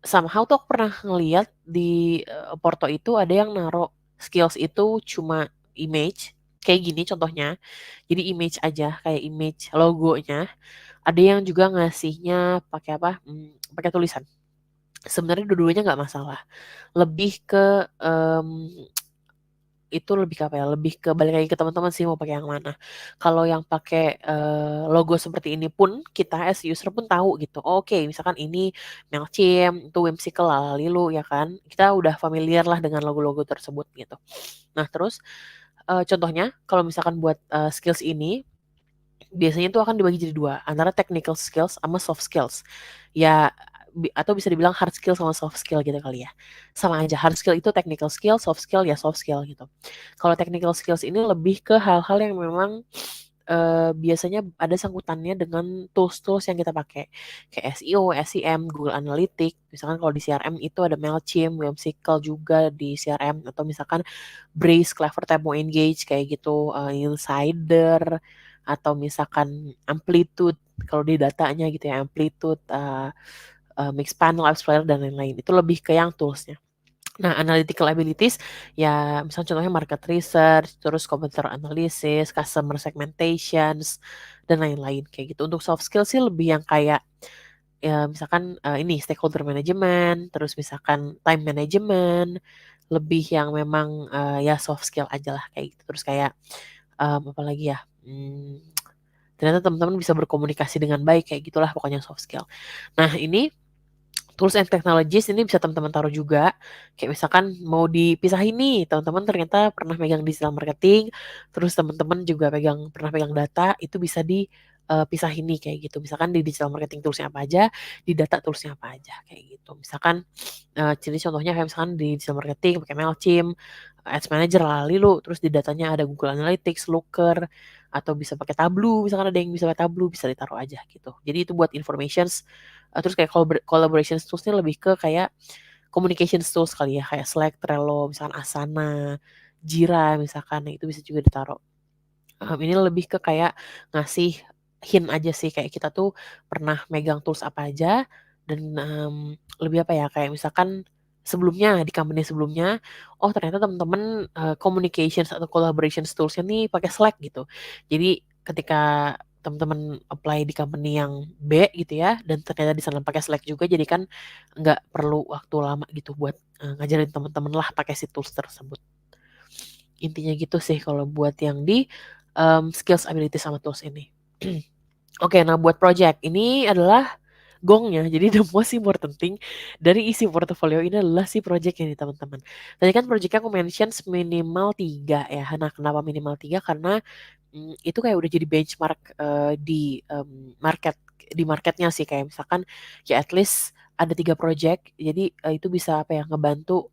somehow tuh aku pernah ngeliat di Porto itu ada yang naruh skills itu cuma image, kayak gini contohnya. Jadi image aja, kayak image logonya. Ada yang juga ngasihnya pakai apa? Pakai tulisan. Sebenarnya dua-duanya nggak masalah. Lebih ke itu lebih ke apa ya, lebih ke balik lagi ke teman-teman sih mau pakai yang mana. Kalau yang pakai, logo seperti ini pun kita as user pun tahu gitu, oke misalkan ini Mailchimp, itu Whimsical, Lalalilu ya kan, kita udah familiar lah dengan logo-logo tersebut gitu. Nah terus, contohnya kalau misalkan buat, skills ini biasanya itu akan dibagi jadi 2 antara technical skills sama soft skills. Ya, atau bisa dibilang hard skill sama soft skill gitu kali ya. Sama aja, hard skill itu technical skill, soft skill ya soft skill gitu. Kalau technical skills ini lebih ke hal-hal yang memang, biasanya ada sangkutannya dengan tools-tools yang kita pakai. Kayak SEO, SEM, Google Analytics, misalkan kalau di CRM itu ada Mailchimp, Whimsical juga di CRM, atau misalkan Braze, Clevertap, mau Engage kayak gitu, Insider, atau misalkan Amplitude kalau di datanya gitu ya, Amplitude, Mixpanel, AppsFlyer, dan lain-lain. Itu lebih ke yang tools-nya. Nah, analytical abilities ya misalnya contohnya market research, terus computer analysis, customer segmentations, dan lain-lain kayak gitu. Untuk soft skill sih lebih yang kayak ya misalkan, ini stakeholder management, terus misalkan time management, lebih yang memang, ya soft skill aja lah kayak gitu. Terus kayak, apalagi ya, ternyata teman-teman bisa berkomunikasi dengan baik, kayak gitulah pokoknya soft skill. Nah ini tools and technologies ini bisa teman-teman taruh juga, kayak misalkan mau dipisahin nih, teman-teman ternyata pernah megang digital marketing, terus teman-teman juga pernah pegang data, itu bisa pisahin nih kayak gitu. Misalkan di digital marketing toolsnya apa aja, di data toolsnya apa aja, kayak gitu. Misalkan, jadi contohnya kayak misalkan di digital marketing pakai Mailchimp, Ads Manager, Lalilu, terus di datanya ada Google Analytics, Looker, atau bisa pakai Tableau, misalkan ada yang bisa pakai Tableau, bisa ditaruh aja gitu. Jadi itu buat informations, terus kayak collaboration tools-nya lebih ke kayak communication tools kali ya, kayak Slack, Trello, misalkan Asana, Jira misalkan, nah itu bisa juga ditaruh. Ini lebih ke kayak ngasih hint aja sih, kayak kita tuh pernah megang tools apa aja dan, lebih apa ya, kayak misalkan sebelumnya, di company sebelumnya, oh ternyata teman-teman, communications atau collaborations tools-nya nih pakai Slack gitu. Jadi ketika teman-teman apply di company yang B gitu ya, dan ternyata di sana pakai Slack juga, jadi kan nggak perlu waktu lama gitu buat, ngajarin teman-teman lah pakai si tools tersebut. Intinya gitu sih kalau buat yang di, skills, ability, sama tools ini. Oke, nah buat project, ini adalah gongnya, jadi the most important thing dari isi portofolio ini adalah si project ini teman-teman. Tadi kan project aku mention minimal 3 ya. Nah kenapa minimal 3? Karena, itu kayak udah jadi benchmark, di marketnya sih. Kayak misalkan ya at least ada 3 project, jadi, itu bisa apa ya, ngebantu,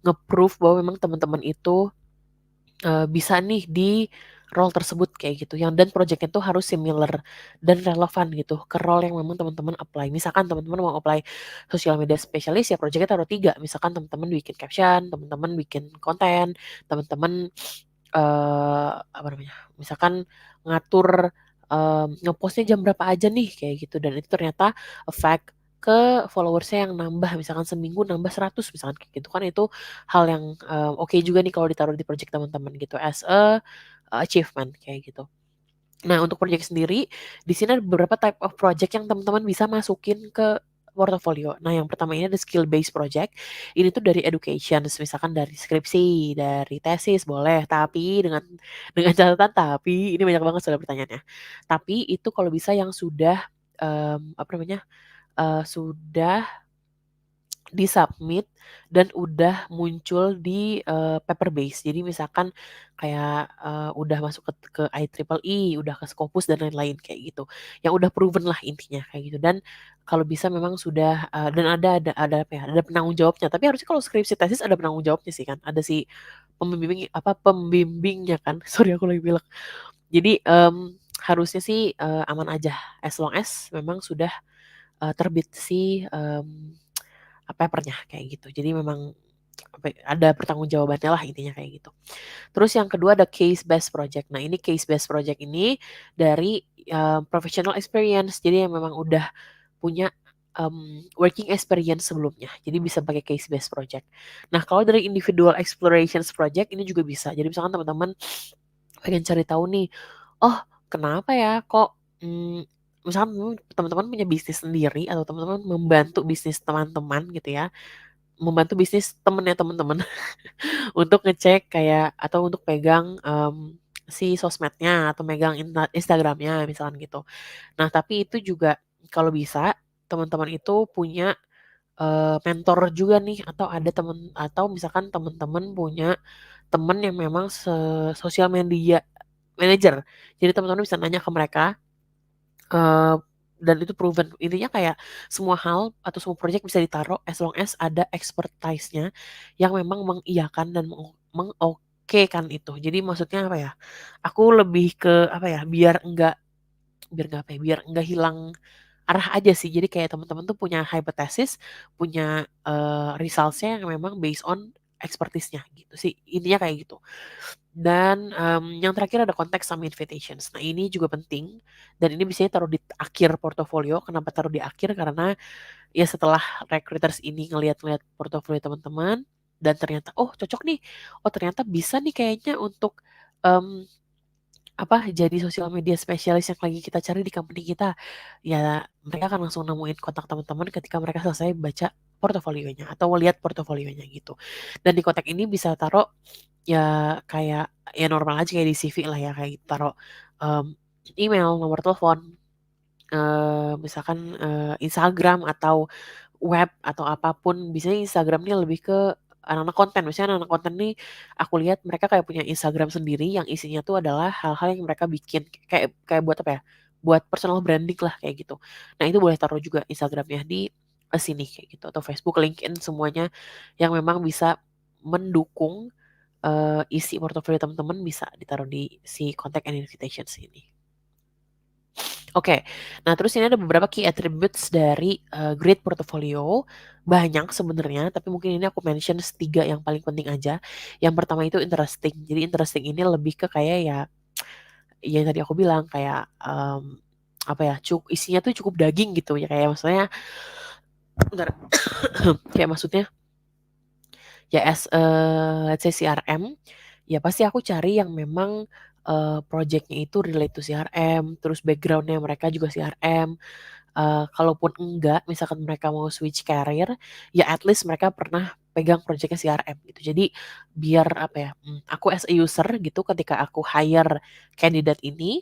nge-proof bahwa memang teman-teman itu bisa nih di role tersebut kayak gitu, yang dan project-nya tuh harus similar dan relevan gitu ke role yang memang teman-teman apply. Misalkan teman-teman mau apply social media specialist, ya project-nya taruh 3, misalkan teman-teman bikin caption, teman-teman bikin konten, teman-teman, apa namanya, misalkan ngatur, nge-post-nya jam berapa aja nih, kayak gitu, dan itu ternyata affect ke followers-nya yang nambah, misalkan seminggu nambah 100 misalkan kayak gitu kan, itu hal yang, oke juga nih kalau ditaruh di project teman-teman gitu as a achievement kayak gitu. Nah, untuk project sendiri, di sini ada beberapa type of project yang teman-teman bisa masukin ke portofolio. Nah, yang pertama ini ada skill based project. Ini tuh dari education, misalkan dari skripsi, dari tesis boleh, tapi dengan catatan tapi ini banyak banget soal pertanyaannya. Tapi itu kalau bisa yang sudah apa namanya? Sudah di-submit dan udah muncul di, paper base. Jadi misalkan kayak, udah masuk ke IEEE, udah ke Scopus dan lain-lain kayak gitu. Yang udah proven lah intinya kayak gitu dan kalau bisa memang sudah, dan ada apa ya, ada penanggung jawabnya. Tapi harusnya kalau skripsi tesis ada penanggung jawabnya sih kan, ada si pembimbingnya kan, sorry aku lagi pilek. Jadi, harusnya sih, aman aja as long as memang sudah, terbit si, paper-nya kayak gitu. Jadi memang ada pertanggungjawabannya lah intinya kayak gitu. Terus yang kedua ada case based project. Nah, ini case based project ini dari, professional experience. Jadi yang memang udah punya, working experience sebelumnya. Jadi bisa pakai case based project. Nah, kalau dari individual explorations project ini juga bisa. Jadi misalkan teman-teman pengen cari tahu nih, oh kenapa ya kok, misalkan teman-teman punya bisnis sendiri atau teman-teman membantu bisnis teman-teman gitu ya, membantu bisnis temennya teman-teman untuk ngecek kayak atau untuk pegang, si sosmednya atau megang Instagram-nya misalkan gitu. Nah, tapi itu juga kalau bisa teman-teman itu punya, mentor juga nih atau ada temen atau misalkan teman-teman punya temen yang memang sosial media manager. Jadi teman-teman bisa nanya ke mereka, eee, dan itu proven. Intinya kayak semua hal atau semua project bisa ditaruh as long as ada expertise-nya yang memang mengiyakan dan mengokekan itu. Jadi maksudnya apa ya, aku lebih ke apa ya, biar enggak apa ya, biar enggak hilang arah aja sih. Jadi kayak teman-teman tuh punya hypothesis, punya, results-nya yang memang based on expertise-nya gitu sih, intinya kayak gitu. Dan, yang terakhir ada konteks sama invitations. Nah, ini juga penting dan ini biasanya taruh di akhir portofolio. Kenapa taruh di akhir? Karena ya setelah recruiters ini ngelihat-ngelihat portofolio teman-teman dan ternyata, "Oh, cocok nih. Oh, ternyata bisa nih kayaknya untuk, mmm, jadi sosial media spesialis yang lagi kita cari di company kita." Ya mereka akan langsung nemuin kontak teman-teman ketika mereka selesai baca portofolionya atau lihat portofolionya gitu. Dan di kontak ini bisa taruh ya kayak, ya normal aja kayak di CV lah ya, kayak taruh, mmm, email, nomor telepon, misalkan, Instagram atau web atau apapun. Biasanya Instagram nih lebih ke anak-anak konten, biasanya anak-anak konten nih aku lihat mereka kayak punya Instagram sendiri yang isinya tuh adalah hal-hal yang mereka bikin, kayak kayak buat apa ya, buat personal branding lah kayak gitu. Nah, itu boleh taruh juga Instagram-nya di, sini kayak gitu atau Facebook, LinkedIn, semuanya yang memang bisa mendukung isi portofolio teman-teman bisa ditaruh di si contact and invitations ini. Oke, nah terus ini ada beberapa key attributes dari, great portfolio, banyak sebenarnya tapi mungkin ini aku mention 3 yang paling penting aja. Yang pertama itu interesting, jadi interesting ini lebih ke kayak ya, yang tadi aku bilang kayak, apa ya, isinya tuh cukup daging gitu ya, kayak maksudnya bentar, kayak maksudnya ya as, let's say CRM, ya pasti aku cari yang memang, project-nya itu relate to CRM, terus background-nya mereka juga CRM, kalaupun enggak, misalkan mereka mau switch career, ya at least mereka pernah pegang project-nya CRM gitu. Jadi biar apa ya, aku as a user gitu ketika aku hire candidate ini,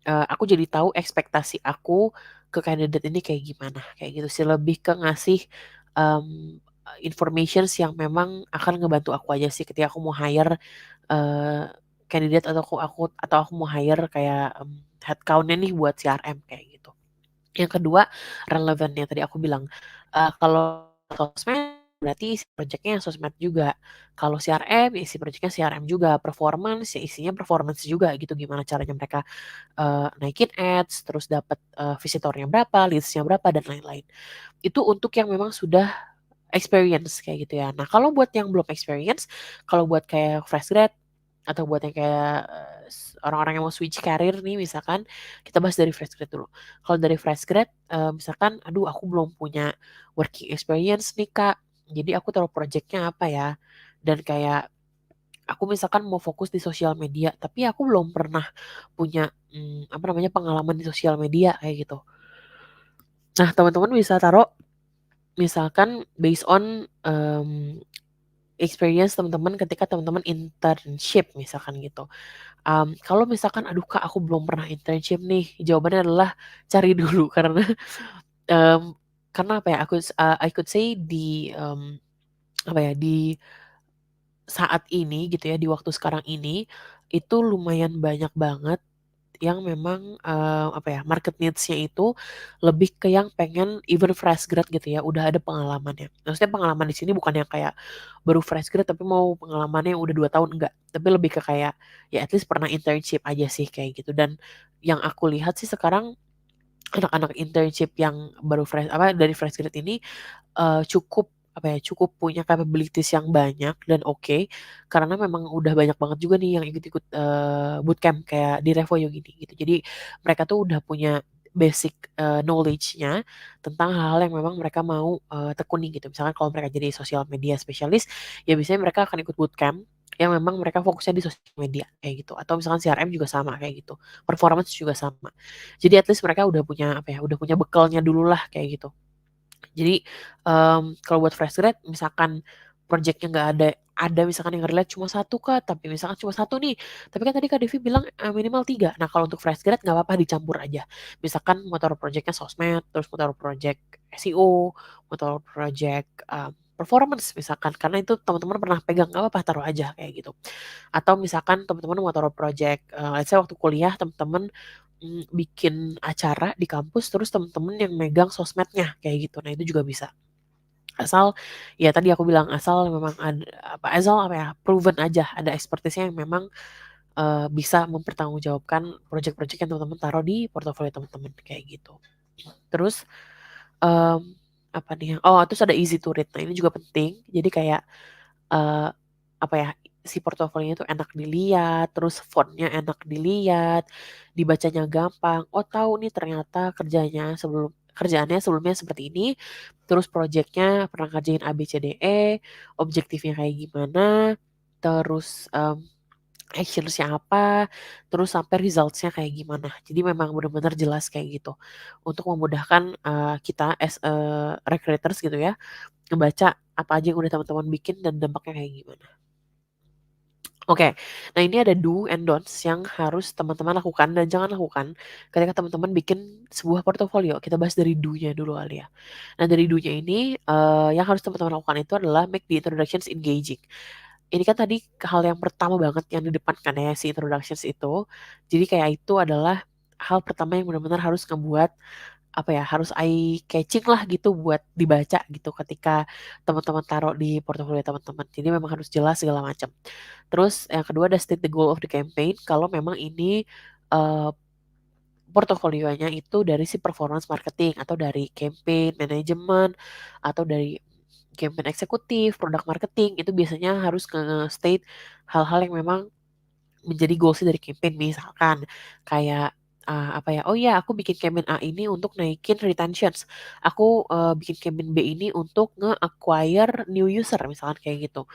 aku jadi tahu ekspektasi aku ke kandidat ini kayak gimana, kayak gitu sih. Lebih ke ngasih, informations yang memang akan ngebantu aku aja sih ketika aku mau hire, eee, kandidat atau aku mau hire kayak, headcount-nya nih buat CRM kayak gitu. Yang kedua, relevan yang tadi aku bilang, kalau sosmed berarti isi project-nya sosmed juga. Kalau CRM, ya isi project-nya CRM juga. Performance, ya isinya performance juga gitu. Gimana caranya mereka naikin ads, terus dapat visitornya berapa, leads-nya berapa, dan lain-lain. Itu untuk yang memang sudah experience kayak gitu ya. Nah, kalau buat yang belum experience, kalau buat kayak fresh grad atau buat yang kayak orang-orang yang mau switch career nih misalkan, kita bahas dari fresh grad dulu. Kalau dari fresh grad, misalkan, aduh aku belum punya working experience nih Kak, jadi aku taruh projectnya apa ya? Dan kayak aku misalkan mau fokus di sosial media, tapi aku belum pernah punya apa namanya pengalaman di sosial media kayak gitu. Nah, teman-teman bisa taruh misalkan based on experience teman-teman ketika teman-teman internship misalkan gitu. Kalau misalkan, aduh Kak aku belum pernah internship nih, jawabannya adalah cari dulu um, karena apa ya, I could say apa ya, di saat ini gitu ya, di waktu sekarang ini, itu lumayan banyak banget yang memang, apa ya, market needs-nya itu lebih ke yang pengen even fresh grad gitu ya, udah ada pengalamannya. Maksudnya pengalaman di sini bukan yang kayak baru fresh grad tapi mau pengalamannya yang udah 2 tahun, enggak. Tapi lebih ke kayak, ya at least pernah internship aja sih kayak gitu. Dan yang aku lihat sih sekarang anak-anak internship yang baru fresh apa, dari fresh grad ini cukup apa ya, cukup punya capabilities yang banyak dan oke, karena memang udah banyak banget juga nih yang ikut-ikut, bootcamp kayak di Revoyo gini gitu. Jadi mereka tuh udah punya basic, knowledge-nya tentang hal-hal yang memang mereka mau, tekuni gitu. Misalkan kalau mereka jadi sosial media specialist, ya biasanya mereka akan ikut bootcamp yang memang mereka fokusnya di sosial media kayak gitu, atau misalkan CRM juga sama kayak gitu, performance juga sama. Jadi at least mereka udah punya apa ya, udah punya bekalnya dululah kayak gitu. Jadi, kalau buat fresh grad misalkan project-nya nggak ada misalkan yang relate cuma satu Kak, tapi misalkan cuma satu nih, tapi kan tadi Kak Devi bilang, minimal 3. Nah, kalau untuk fresh grad nggak apa-apa dicampur aja. Misalkan mau taruh project-nya sosmed, terus mau taruh project SEO, mau taruh project, performance misalkan, karena itu teman-teman pernah pegang, nggak apa-apa taruh aja kayak gitu. Atau misalkan teman-teman mau taruh project, let's say waktu kuliah teman-teman, bikin acara di kampus terus teman-teman yang megang sosmednya kayak gitu. Nah, itu juga bisa. Asal ya tadi aku bilang asal memang asal apa ya, proven aja ada expertise-nya yang memang, bisa mempertanggungjawabkan project-project yang teman-teman taruh di portofolio teman-teman kayak gitu. Terus, mmm, apa nih terus ada easy to read. Nah, ini juga penting. Jadi kayak, eee, apa ya, si portofolionya itu enak dilihat, terus font-nya enak dilihat, dibacanya gampang, oh tahu nih ternyata kerjaannya sebelumnya seperti ini, terus project-nya pernah ngerjain A, B, C, D, E, objektifnya kayak gimana, terus, actions-nya apa, terus sampai results-nya kayak gimana. Jadi memang benar-benar jelas kayak gitu. Untuk memudahkan, kita as recruiters gitu ya, ngebaca apa aja yang udah teman-teman bikin dan dampaknya kayak gimana. Oke, nah ini ada do and don'ts yang harus teman-teman lakukan dan jangan lakukan ketika teman-teman bikin sebuah portofolio. Kita bahas dari do-nya dulu kali ya. Nah dari do-nya ini, yang harus teman-teman lakukan itu adalah make the introductions engaging. Ini kan tadi hal yang pertama banget yang di depan kan ya, si introductions itu. Jadi kayak itu adalah hal pertama yang benar-benar harus ngebuat apa ya, harus eye catching lah gitu buat dibaca gitu ketika teman-teman taruh di portofolio teman-teman. Jadi memang harus jelas segala macam. Terus yang kedua ada state the goal of the campaign kalau memang ini, eee, portofolionya itu dari si performance marketing atau dari campaign management atau dari campaign eksekutif, product marketing, itu biasanya harus nge-state hal-hal yang memang menjadi goals dari campaign. Misalkan kayak, apa ya, "Oh ya aku bikin campaign A ini untuk naikin retentions. Aku, bikin campaign B ini untuk nge-acquire new user," misalkan kayak gitu.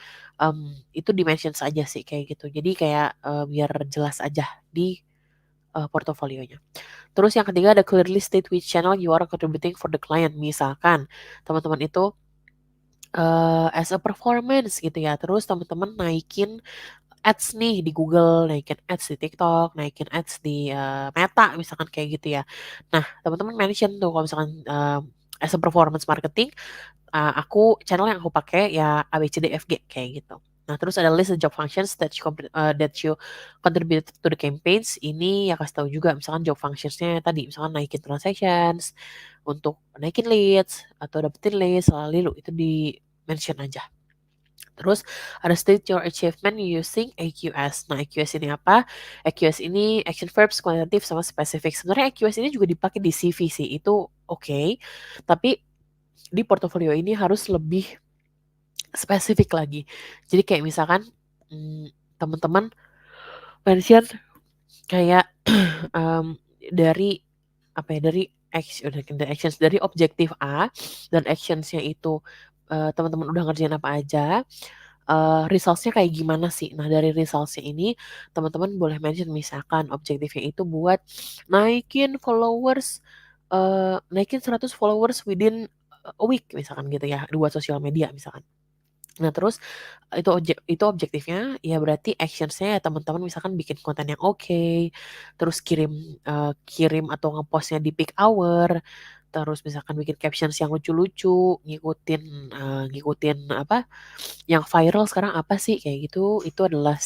Itu di-mention saja sih kayak gitu. Jadi kayak, biar jelas aja di, portofolionya. Terus yang ketiga ada clearly state which channel you are contributing for the client. Misalkan teman-teman itu, as a performance gitu ya, terus teman-teman naikin ads nih di Google, naikin ads di TikTok, naikin ads di, Meta misalkan kayak gitu ya. Nah, teman-teman mention tuh kalau misalkan, as a performance marketing, channel yang aku pakai ya A, B, C, D, F, G kayak gitu. Nah, terus ada list the job functions that you contribute to the campaigns. Ini ya kasih tahu juga misalkan job functions-nya tadi, misalkan naikin transactions, untuk naikin leads, atau dapetin leads, lalu itu mention aja. Terus ada state your achievement using AQS. Nah, AQS ini apa? AQS ini action verbs, quantitative, sama spesifik. Sebenarnya AQS ini juga dipakai di CV sih, itu oke. Tapi di portofolio ini harus lebih spesifik lagi. Jadi kayak misalkan teman-teman mention kayak dari apa ya, dari actions dari objektif A, dan actionsnya itu teman-teman udah ngerjain apa aja, results-nya kayak gimana sih. Nah, dari results-nya ini teman-teman boleh mention misalkan objektifnya itu buat naikin followers, naikin 100 followers within a week misalkan gitu ya, buat sosial media misalkan. Nah, terus itu objektifnya, ya berarti actions-nya ya teman-teman misalkan bikin konten yang oke, terus kirim atau nge-post-nya di peak hour, terus misalkan bikin captions yang lucu-lucu, ngikutin apa, yang viral sekarang apa sih, kayak gitu. Itu adalah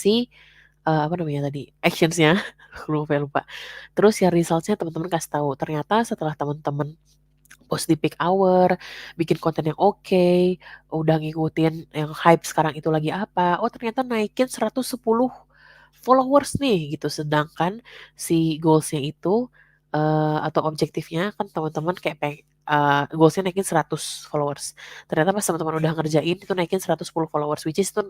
apa namanya tadi, actions-nya, lupa. Terus ya results-nya teman-teman kasih tahu, ternyata setelah teman-teman post di peak hour, bikin konten yang oke, udah ngikutin yang hype sekarang itu lagi apa, oh ternyata naikin 110 followers nih gitu. Sedangkan si goals-nya itu atau objektifnya kan teman-teman kayak goals-nya naikin 100 followers. Ternyata pas teman-teman udah ngerjain itu naikin 110 followers, which is itu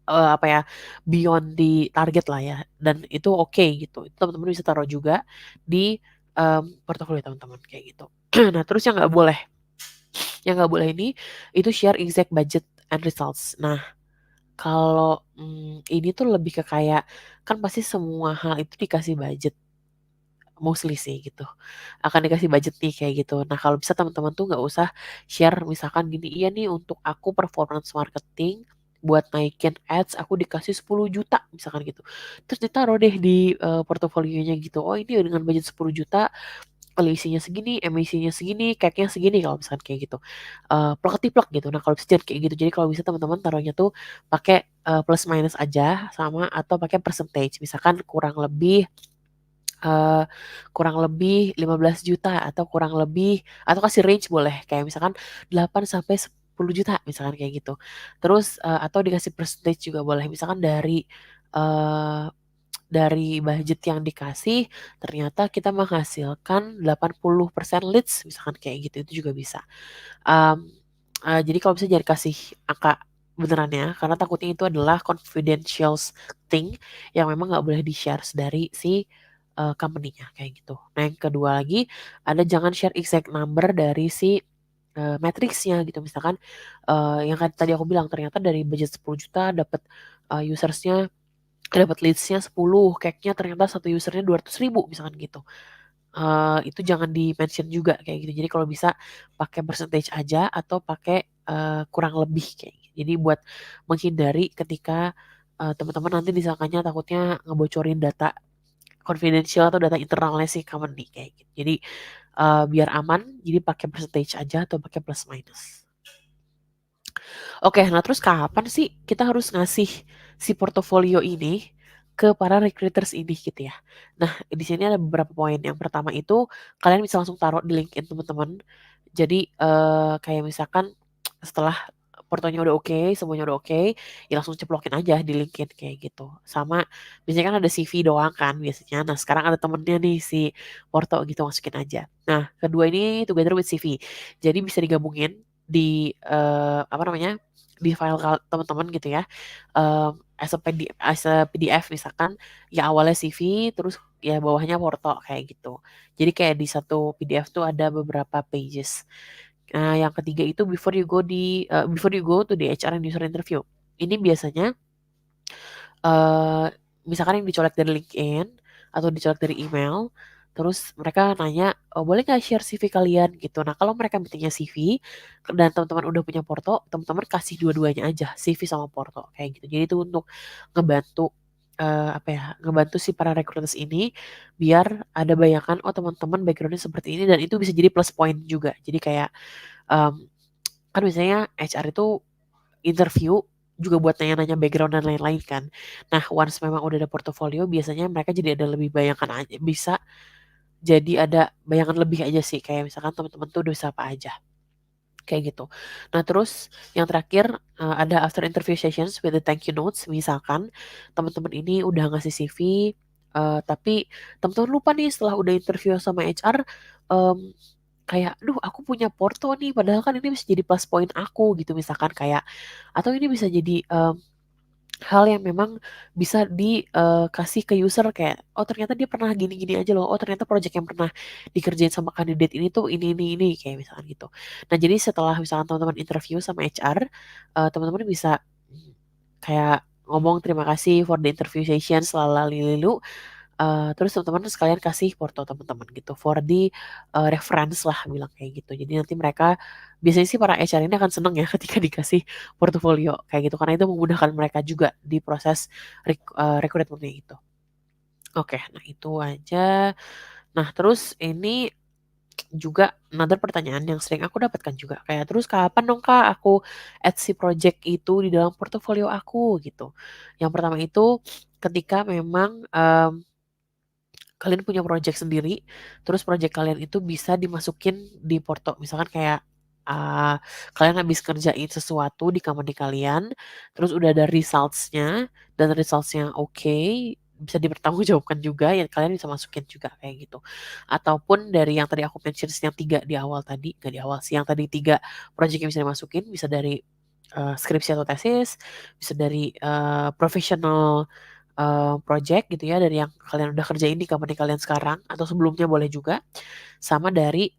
apa ya, beyond di target lah ya, dan itu oke gitu. Itu teman-teman bisa taruh juga di portofolio teman-teman kayak gitu. Nah, terus yang nggak boleh ini itu share exact budget and results. Nah, kalau ini tuh lebih ke kayak, kan pasti semua hal itu dikasih budget, mostly sih gitu. Akan dikasih budget nih kayak gitu. Nah, kalau bisa teman-teman tuh nggak usah share misalkan gini, iya nih untuk aku performance marketing buat naikin ads aku dikasih 10 juta misalkan gitu. Terus ditaruh deh di portofolionya gitu. Oh, ini dengan budget 10 juta, selisihnya segini, emisinya segini, CAC-nya segini, kalau misalkan kayak gitu. Plek-ketiplek gitu. Nah, kalau bisa jangan kayak gitu. Jadi kalau bisa teman-teman taruhnya tuh pakai plus minus aja, sama atau pakai percentage. Misalkan eh, kurang lebih 15 juta, atau kurang lebih, atau kasih range boleh kayak misalkan 8 sampai 10 juta misalkan kayak gitu. Terus atau dikasih percentage juga boleh, misalkan eh, dari budget yang dikasih ternyata kita menghasilkan 80% leads misalkan kayak gitu, itu juga bisa. Um, jadi kalau bisa jangan kasih angka beneran ya, karena takutnya itu adalah confidential thing yang memang nggak boleh di-share dari si company-nya kayak gitu. Nah, yang kedua lagi ada, jangan share exact number dari si matriksnya gitu. Misalkan yang tadi aku bilang ternyata dari budget 10 juta dapat usersnya, dapat leads-nya 10, CAC-nya ternyata satu usernya 200.000 misalkan gitu. Itu jangan di-mention juga kayak gitu. Jadi kalau bisa pakai percentage aja atau pakai kurang lebih kayak gitu. Jadi buat menghindari ketika teman-teman nanti disangkanya takutnya ngebocorin data confidential atau data internalnya si company kayak gitu. Jadi biar aman, jadi pakai percentage aja atau pakai plus minus. Oke, nah terus kapan sih kita harus ngasih si portofolio ini ke para recruiters ini gitu ya. Nah, di sini ada beberapa poin. Yang pertama itu kalian bisa langsung taruh di LinkedIn teman-teman. Jadi kayak misalkan setelah portonya udah oke, semuanya udah oke, ya langsung ceplokin aja di LinkedIn kayak gitu. Sama biasanya kan ada CV doang kan biasanya. Nah, sekarang ada temennya nih si porto gitu, masukin aja. Nah, kedua ini together with CV. Jadi bisa digabungin di apa namanya, di file teman-teman gitu ya, as a PDF misalkan, ya awalnya CV terus ya bawahnya porto kayak gitu. Jadi kayak di satu PDF tuh ada beberapa pages. Nah, yang ketiga itu before you go to the HR and user interview. Ini biasanya eh misalkan yang dicolek dari LinkedIn atau dicolek dari email, terus mereka nanya, oh, boleh nggak share CV kalian gitu. Nah, kalau mereka mintanya CV dan teman-teman udah punya porto, teman-teman kasih dua-duanya aja, CV sama porto kayak gitu. Jadi itu untuk ngebantu apa ya, ngebantu si para recruiters ini biar ada bayangan, oh teman-teman backgroundnya seperti ini, dan itu bisa jadi plus point juga. Jadi kayak kan biasanya HR itu interview juga buat nanya-nanya background dan lain-lain kan. Nah, once memang udah ada portofolio, biasanya mereka jadi ada lebih bayangan aja, bisa jadi ada bayangan lebih aja sih, kayak misalkan teman-teman tuh udah bisa apa aja. kayak gitu. Nah terus yang terakhir, ada after interview sessions with the thank you notes. Misalkan teman-teman ini udah ngasih CV, tapi teman-teman lupa nih setelah udah interview sama HR, mmm, kayak, "Duh aku punya porto nih, padahal kan ini bisa jadi plus point aku," gitu misalkan kayak, atau ini bisa jadi, hal yang memang bisa kasih ke user kayak, "Oh ternyata dia pernah gini-gini aja loh, oh ternyata project yang pernah dikerjain sama kandidat ini tuh ini," kayak misalkan gitu. Nah jadi setelah misalkan teman-teman interview sama HR, teman-teman bisa, kayak ngomong terima kasih for the interview session lalalilu, terus teman-teman sekalian kasih foto teman-teman gitu for the, reference lah bilang kayak gitu. Jadi nanti mereka biasanya sih para HR ini akan seneng ya ketika dikasih portofolio kayak gitu, karena itu memudahkan mereka juga di proses rekrutmennya itu. Oke, nah itu aja. Nah terus ini juga another pertanyaan yang sering aku dapatkan juga kayak, "Terus kapan dong Kak aku add si project itu di dalam portofolio aku?" Gitu. Yang pertama itu ketika memang, kalian punya project sendiri, terus project kalian itu bisa dimasukin di Porto. Misalkan kayak, kalian habis kerjain sesuatu di company kalian, terus udah ada results-nya, dan results-nya oke, bisa dipertanggungjawabkan juga, ya kalian bisa masukin juga kayak gitu. Ataupun dari yang tadi aku mention yang 3 di awal tadi, nggak di awal sih, yang tadi 3 project yang bisa dimasukin, bisa dari, skripsi atau tesis, bisa dari, professional project gitu ya dari yang kalian udah kerjain di company kalian sekarang atau sebelumnya boleh juga, sama dari,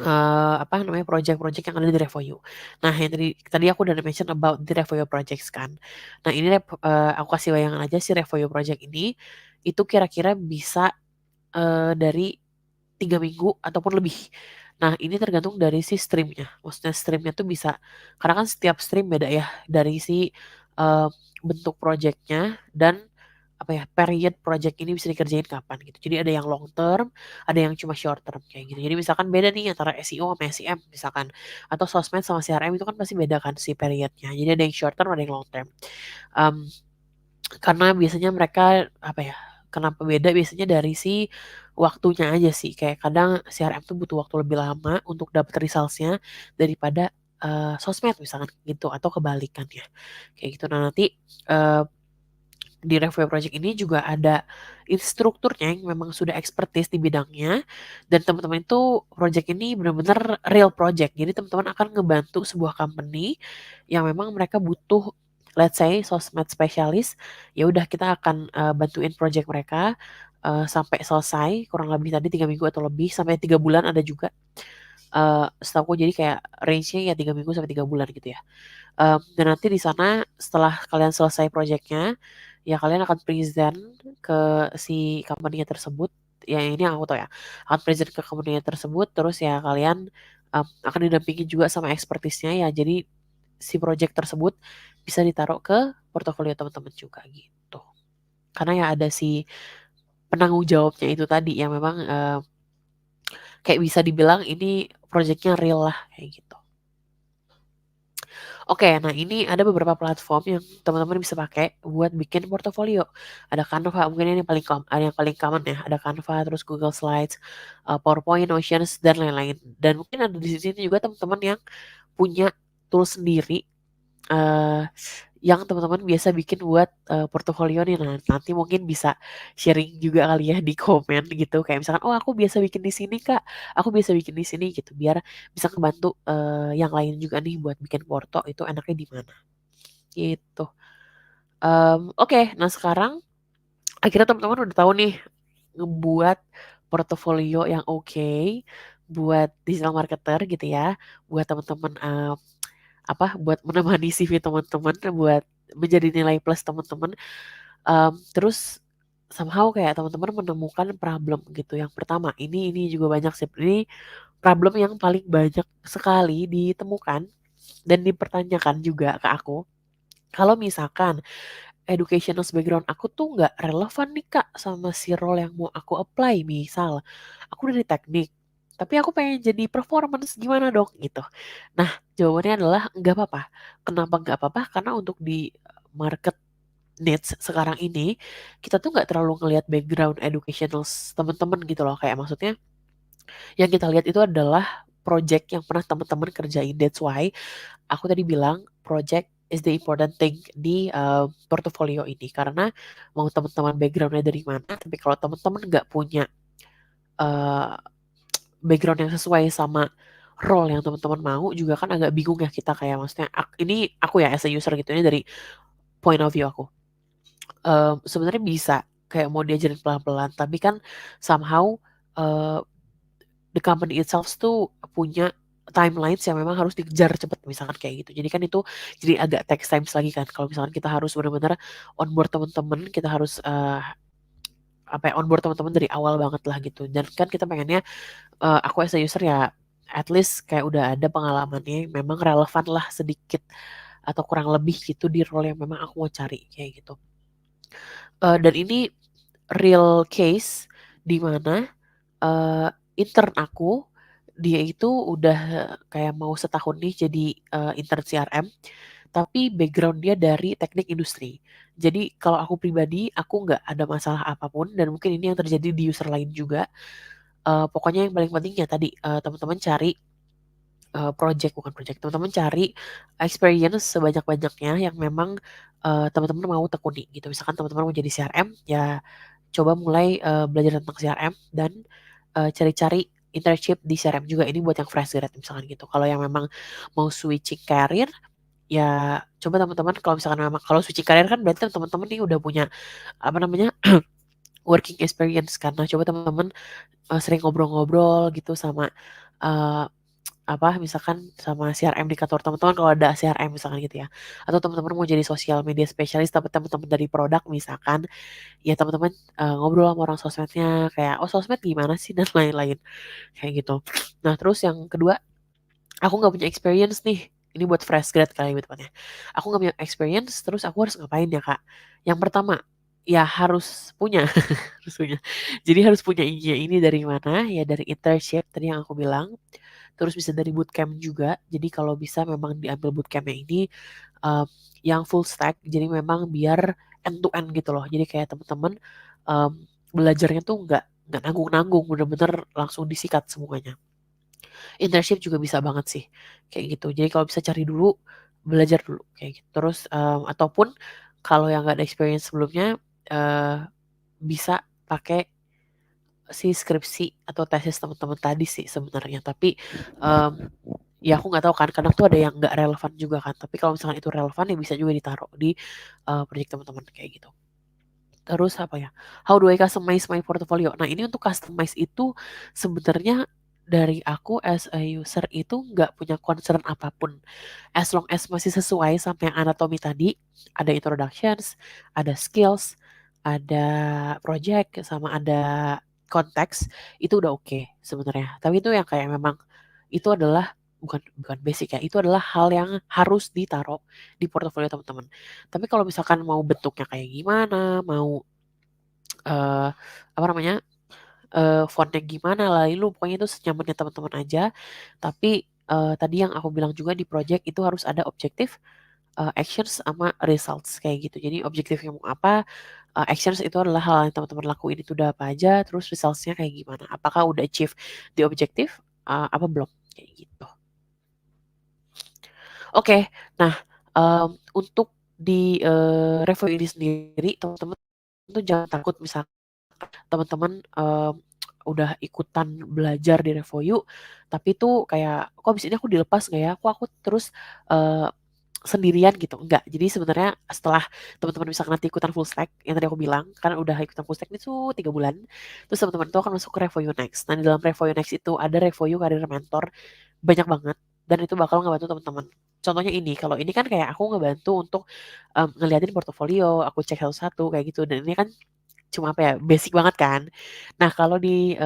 apa namanya, project-project yang ada di Revoyu. Nah yang tadi tadi aku udah mention about the Revoyu projects kan. Nah ini aku kasih bayangan aja si Revoyu project ini, itu kira-kira bisa, dari 3 minggu ataupun lebih. Nah, ini tergantung dari si stream-nya. Maksudnya stream-nya tuh bisa karena kan setiap stream beda ya dari si, bentuk project-nya dan apa ya, period project ini bisa dikerjain kapan gitu. Jadi ada yang long term, ada yang cuma short term kayak gitu. Jadi misalkan beda nih antara SEO sama SEM misalkan, atau sosmed sama CRM itu kan pasti beda kan si periodnya. Jadi ada yang short term, ada yang long term. Mmm, karena biasanya mereka, apa ya, kenapa beda biasanya dari si waktunya aja sih. Kayak kadang CRM tuh butuh waktu lebih lama untuk dapet results-nya daripada, sosmed misalkan gitu atau kebalikannya, kayak gitu. Nah nanti, eee, di Review Project ini juga ada instrukturnya yang memang sudah expertise di bidangnya dan teman-teman itu project ini benar-benar real project. Jadi teman-teman akan ngebantu sebuah company yang memang mereka butuh let's say sosmed spesialis, ya udah kita akan, bantuin project mereka, sampai selesai kurang lebih tadi 3 minggu atau lebih sampai 3 bulan ada juga, setahuku jadi kayak range-nya ya 3 minggu sampai 3 bulan gitu ya. Dan nanti di sana setelah kalian selesai project-nya, ya kalian akan present ke si company-nya tersebut, ya ini yang aku tahu ya, akan present ke company-nya tersebut, terus ya kalian, akan didampingi juga sama expertise-nya ya, jadi si project tersebut bisa ditaruh ke portofolio teman-teman juga gitu. Karena ya ada si penanggung jawabnya itu tadi yang memang, kayak bisa dibilang ini project-nya real lah, kayak gitu. Oke, nah ini ada beberapa platform yang teman-teman bisa pakai buat bikin portofolio. Ada Canva, mungkin ini yang paling common ya. Ada Canva, terus Google Slides, PowerPoint, Notions, dan lain-lain. Dan mungkin ada di sini juga teman-teman yang punya tools sendiri Eee, yang teman-teman biasa bikin buat, portofolio nih. Nah, nanti mungkin bisa sharing juga kali ya di komen gitu, kayak misalkan, "Oh, aku biasa bikin di sini, Kak. Aku biasa bikin di sini," gitu. Biar bisa ngebantu, yang lain juga nih buat bikin porto itu enaknya di mana, gitu. Oke, nah sekarang akhirnya teman-teman udah tahu nih ngebuat portofolio yang oke buat digital marketer gitu ya, buat teman-teman, buat menemani CV teman-teman, buat menjadi nilai plus teman-teman, terus somehow kayak teman-teman menemukan problem gitu. Yang pertama, ini juga banyak sih, ini problem yang paling banyak sekali ditemukan dan dipertanyakan juga ke aku. Kalau misalkan educational background aku tuh nggak relevan nih Kak sama si role yang mau aku apply. Misal, aku dari teknik, tapi aku pengen jadi performance, gimana dong? Gitu. Nah, jawabannya adalah nggak apa-apa. Kenapa nggak apa-apa? Karena untuk di market needs sekarang ini, kita tuh nggak terlalu ngelihat background educational teman-teman gitu loh. Kayak maksudnya yang kita lihat itu adalah project yang pernah teman-teman kerjain. That's why aku tadi bilang project is the important thing di portofolio ini, karena mau teman-teman backgroundnya dari mana, tapi kalau teman-teman nggak punya uh, background yang sesuai sama role yang teman-teman mau, juga kan agak bingung ya kita, kayak maksudnya ini aku ya as a user gitu, ini dari point of view aku. Sebenarnya bisa kayak mau diajarin pelan-pelan, tapi kan somehow uh, the company itself tuh punya timelines yang memang harus dikejar cepet, misalkan kayak gitu. Jadi kan itu jadi agak takes time lagi kan. Kalau misalkan kita harus benar-benar onboard teman-teman, kita harus apa ya, onboard teman-teman dari awal banget lah gitu. Dan kan kita pengennya aku as a user ya at least kayak udah ada pengalamannya yang memang relevan lah sedikit atau kurang lebih gitu di role yang memang aku mau cari kayak gitu. Dan ini real case di mana intern aku, dia itu udah kayak mau setahun nih jadi intern CRM, tapi background dia dari teknik industri. Jadi kalau aku pribadi, aku nggak ada masalah apapun, dan mungkin ini yang terjadi di user lain juga. Pokoknya yang paling penting ya tadi, teman-teman cari bukan project, teman-teman cari experience sebanyak-banyaknya yang memang teman-teman mau tekuni gitu. Misalkan teman-teman mau jadi CRM, ya coba mulai belajar tentang CRM, dan cari-cari internship di CRM juga. Ini buat yang fresh grad misalkan gitu. Kalau yang memang mau switching career, ya coba teman-teman, kalau misalkan memang kalau switching career kan berarti teman-teman nih udah punya apa namanya working experience, karena coba teman-teman sering ngobrol-ngobrol gitu sama uh, apa misalkan sama CRM di kantor teman-teman, kalau ada CRM misalkan gitu ya, atau teman-teman mau jadi sosial media spesialis tapi teman-teman dari produk misalkan, ya teman-teman ngobrol sama orang sosmednya, kayak oh sosmed gimana sih dan lain-lain kayak gitu. Nah terus yang kedua, aku nggak punya experience nih, ini buat fresh grad kali gitu tepatnya, aku nggak punya experience, terus aku harus ngapain ya kak? Yang pertama, ya harus punya harus punya, jadi harus punya ini dari mana ya, dari internship tadi yang aku bilang. Terus bisa dari bootcamp juga. Jadi kalau bisa memang diambil bootcampnya ini um, yang full stack. Jadi memang biar end to end gitu loh. Jadi kayak teman-teman um, belajarnya tuh nggak nanggung-nanggung, bener-bener langsung disikat semuanya. Internship juga bisa banget sih kayak gitu. Jadi kalau bisa cari dulu, belajar dulu kayak gitu. Terus ataupun kalau yang nggak ada experience sebelumnya, uh, bisa pakai si skripsi atau tesis teman-teman tadi sih sebenarnya. Tapi um, ya aku nggak tahu kan, kadang tuh ada yang nggak relevan juga kan, tapi kalau misalkan itu relevan ya bisa juga ditaruh di project teman-teman kayak gitu. Terus apa ya, how do I customize my portfolio? Nah ini untuk customize itu sebenarnya dari aku as a user itu nggak punya concern apapun, as long as masih sesuai sama yang anatomi tadi, ada introductions, ada skills, ada project, sama ada konteks, itu udah oke sebenarnya. Tapi itu yang kayak memang itu adalah bukan bukan basic ya, itu adalah hal yang harus ditaruh di portofolio teman-teman. Tapi kalau misalkan mau bentuknya kayak gimana, mau eh apa namanya, fontnya gimana, lalu pokoknya itu senyamannya teman-teman aja. Tapi tadi yang aku bilang juga di project itu harus ada objektif, actions sama results kayak gitu. Jadi objektifnya mau apa, actions itu adalah hal yang teman-teman lakuin itu udah apa aja, terus resultsnya kayak gimana. Apakah udah achieve di objektif, apa belum kayak gitu. Oke, nah untuk di review ini sendiri teman-teman tuh jangan takut misal teman-teman udah ikutan belajar di Revoyu, tapi tuh kayak kok abis ini aku dilepas nggak ya? Kok aku terus eh, sendirian gitu? Enggak. Jadi sebenarnya setelah teman-teman misalkan nanti ikutan full stack yang tadi aku bilang, kan udah ikutan full stack itu 3 bulan, terus teman-teman tuh akan masuk ke Revoyu Next. Nah di dalam Revoyu Next itu ada Revoyu Career Mentor banyak banget, dan itu bakal ngebantu teman-teman. Contohnya ini, kalau ini kan kayak aku ngebantu untuk ngeliatin portofolio, aku cek satu-satu kayak gitu, dan ini kan cuma apa ya, basic banget kan. Nah kalau di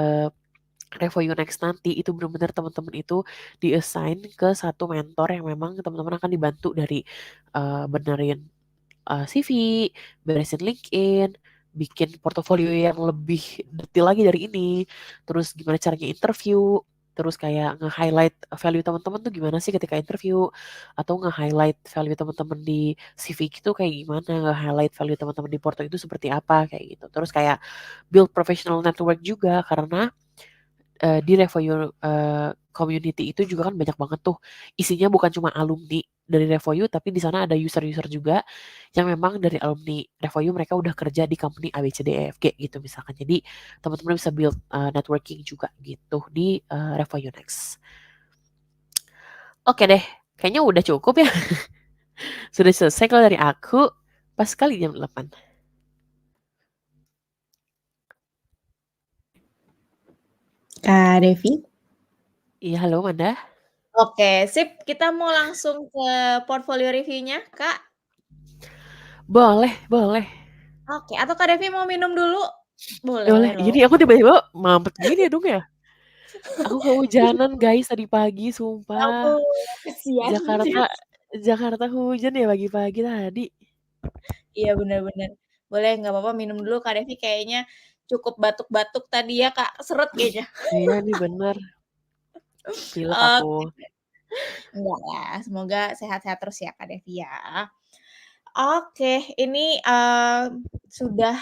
Revo You Next nanti itu benar-benar teman-teman itu di-assign ke satu mentor yang memang teman-teman akan dibantu dari benerin CV, beresin LinkedIn, bikin portofolio yang lebih detail lagi dari ini, terus gimana caranya interview, terus kayak nge-highlight value teman-teman tuh gimana sih ketika interview, atau nge-highlight value teman-teman di CV itu kayak gimana, nge-highlight value teman-teman di porto itu seperti apa kayak gitu. Terus kayak build professional network juga, karena di Revoyo community itu juga kan banyak banget tuh, isinya bukan cuma alumni dari Revoyu, tapi di sana ada user-user juga yang memang dari alumni Revoyu mereka udah kerja di company A, B, C, D, E, F, G gitu misalkan. Jadi teman-teman bisa build networking juga gitu di Revoyu Next. Oke deh, kayaknya udah cukup ya. Sudah selesai kalau dari aku, pas sekali jam 8. Kak Devi? Iya, halo Manda. Oke, sip. Kita mau langsung ke portfolio review-nya, Kak? Boleh, boleh. Oke, atau Kak Devi mau minum dulu? Boleh. Boleh Ini loh. aku tiba-tiba mampet gini ya dong ya. Aku kehujanan guys tadi pagi, Ya sumpah. ampun, kasihan. Jakarta, Jakarta hujan ya pagi-pagi tadi. Iya, bener-bener. Boleh, nggak apa-apa minum dulu, Kak Devi kayaknya cukup batuk-batuk tadi ya, Kak, seret kayaknya. Iya nih bener, pilek aku. Oke, enggak lah, semoga sehat-sehat terus ya, Kak Devi ya. Oke, ini, sudah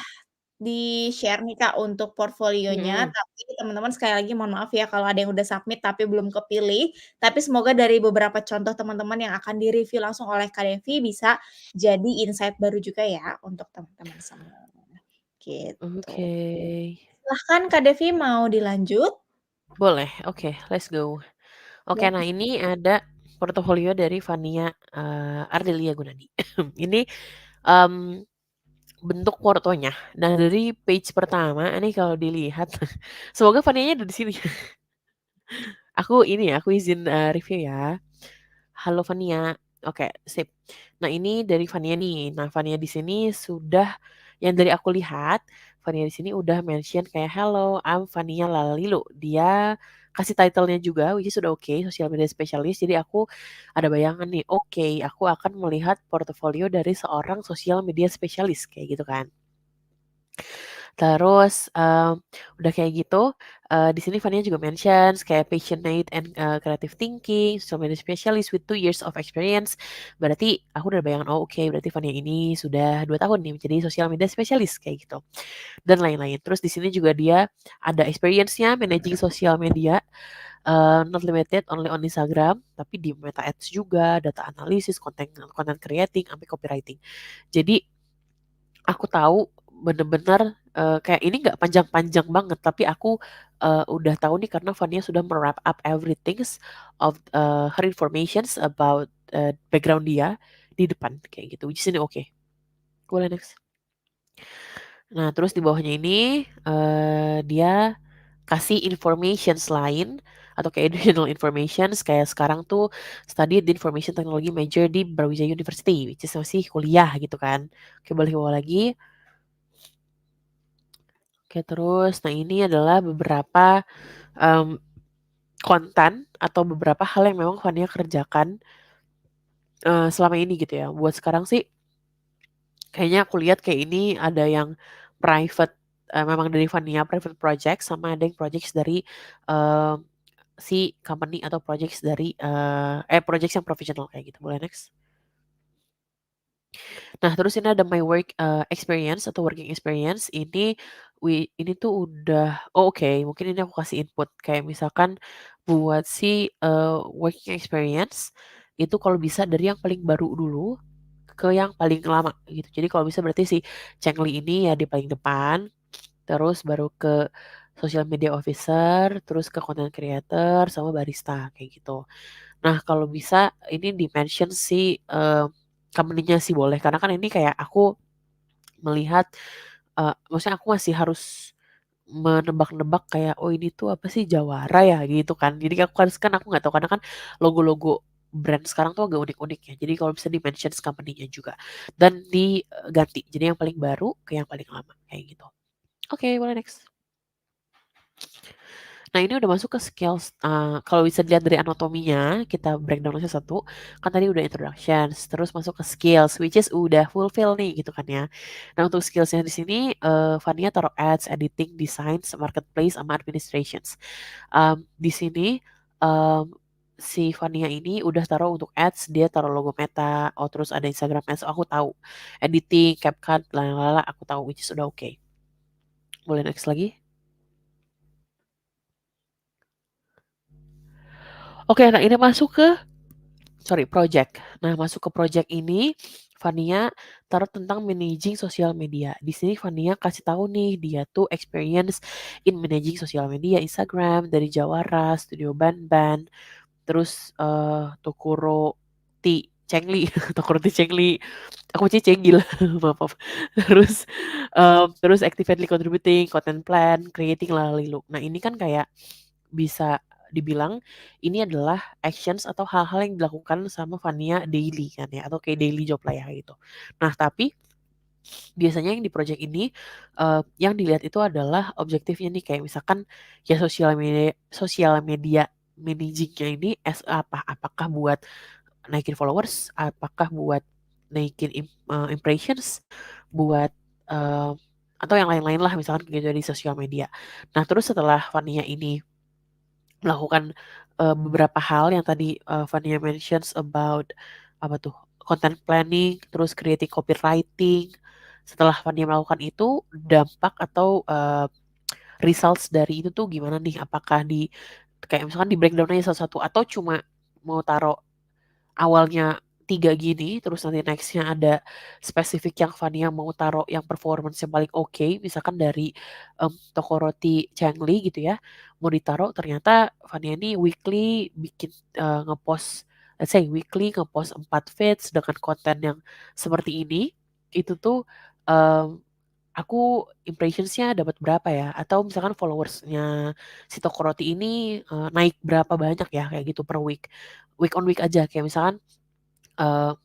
di-share nih, Kak, untuk portofolionya, Mhm. tapi teman-teman sekali lagi mohon maaf ya kalau ada yang udah submit tapi belum kepilih, tapi semoga dari beberapa contoh teman-teman yang akan di-review langsung oleh Kak Devi bisa jadi insight baru juga ya untuk teman-teman semua, gitu. Oke. Silahkan Kak Devi mau dilanjut? Boleh, oke, let's go. Oke, nah ini ada portofolio dari Fania Ardelia Gunadi. Ini um, bentuk portonya. Nah, dari page pertama ini kalau dilihat, semoga Fanianya ada di sini. Aku izin review ya. Halo Fania. Oke, sip. Nah, ini dari Fania nih. Nah, Fania di sini sudah yang dari aku lihat, Fania di sini udah mention kayak hello, I'm Fania Lalilu. Dia kasih title-nya juga, which is sudah oke, social media specialist. Jadi aku ada bayangan nih, oke, aku akan melihat portofolio dari seorang social media specialist kayak gitu kan. Terus, udah kayak gitu, di sini Fania juga mentions kayak passionate and, creative thinking, social media specialist with 2 years of experience. Berarti aku udah bayangan, oh oke berarti Fania ini sudah 2 tahun nih menjadi social media specialist kayak gitu, dan lain-lain. Terus di sini juga dia ada experience-nya managing social media, not limited only on Instagram, tapi di Meta Ads juga, data analysis, content creating, sampai copywriting. Jadi aku tahu bener-bener, kayak ini nggak panjang-panjang banget, tapi aku, udah tahu nih karena Fania sudah me-wrap up everythings of, her informations about, background dia di depan kayak gitu, which is ini oke. Boleh next. Nah, terus di bawahnya ini, dia kasih informations lain atau kayak additional informations kayak sekarang tuh study di information technology major di Brawijaya University, which is masih kuliah gitu kan. Oke, boleh ke bawah lagi. Oke, terus nah ini adalah beberapa, mmm, konten atau beberapa hal yang memang Fania kerjakan, selama ini gitu ya. Buat sekarang sih kayaknya aku lihat kayak ini ada yang private, memang dari Fania private project sama ada yang projects dari, eee, si company atau projects dari, projects yang profesional kayak gitu. Boleh next? Nah, terus ini ada my work, experience atau working experience ini tuh udah oh oke, mungkin ini aku kasih input kayak misalkan buat si, working experience itu kalau bisa dari yang paling baru dulu ke yang paling lama gitu. Jadi kalau bisa berarti si Chengli ini ya di paling depan, terus baru ke social media officer, terus ke content creator, sama barista kayak gitu. Nah, kalau bisa ini di-mention si, company-nya sih boleh, karena kan ini kayak aku melihat, maksudnya aku masih harus menebak-nebak kayak, "Oh ini tuh apa sih, Jawara ya?" Gitu kan. Jadi aku nggak tahu, karena kan logo-logo brand sekarang tuh agak unik-unik ya. Jadi kalau bisa di-mention company-nya juga dan diganti, jadi yang paling baru ke yang paling lama, kayak gitu. Oke, boleh next. Nah, ini udah masuk ke skills, kalau bisa dilihat dari anatominya, kita breakdown satu-satu, kan tadi udah introductions, terus masuk ke skills, which is udah fulfill nih, gitu kan ya. Nah, untuk skills-nya di sini, Fania taruh ads, editing, design, marketplace, sama administrations. Di sini, mmm, si Fania ini udah taruh untuk ads, dia taruh logo Meta, oh terus ada Instagram Ads, aku tahu. Editing, CapCut, lalala, aku tahu, which is udah oke. Boleh next lagi? Oke, nah ini masuk ke project. Nah, masuk ke project ini, Fania taruh tentang managing sosial media. Di sini Fania kasih tahu nih, dia tuh experience in managing sosial media, Instagram, dari Jawara, Studio Ban, terus Tokuro Ti Chengli, Tokuro Ti Chengli, aku baca Cenggil, maaf, maaf. Terus actively contributing, content plan, creating lalilu. Nah ini kan kayak bisa dibilang ini adalah actions atau hal-hal yang dilakukan sama Fania daily kan ya, atau kayak daily job lah ya gitu. Nah tapi biasanya yang di project ini yang dilihat itu adalah objektifnya nih, kayak misalkan ya sosial media managingnya ini as apa, apakah buat naikin followers, apakah buat naikin impressions, buat eh, atau yang lain-lain lah misalkan gitu di sosial media. Nah terus setelah Fania ini melakukan beberapa hal yang tadi Fania mentions about apa tuh, content planning, terus creating copywriting. Setelah Fania melakukan itu, dampak atau results dari itu tuh gimana nih? Apakah di kayak misalkan di breakdown aja satu-satu, atau cuma mau taruh awalnya 3 gini, terus nanti nextnya ada spesifik yang Fania mau taruh yang performance yang paling oke, misalkan dari toko roti Changli gitu ya, mau ditaruh ternyata Fania ini weekly bikin ngepost, let's say weekly ngepost 4 feeds dengan konten yang seperti ini, itu tuh em, aku impressions-nya dapat berapa ya? Atau misalkan followers-nya si toko roti ini naik berapa banyak ya kayak gitu per week. Week on week aja kayak misalkan eh,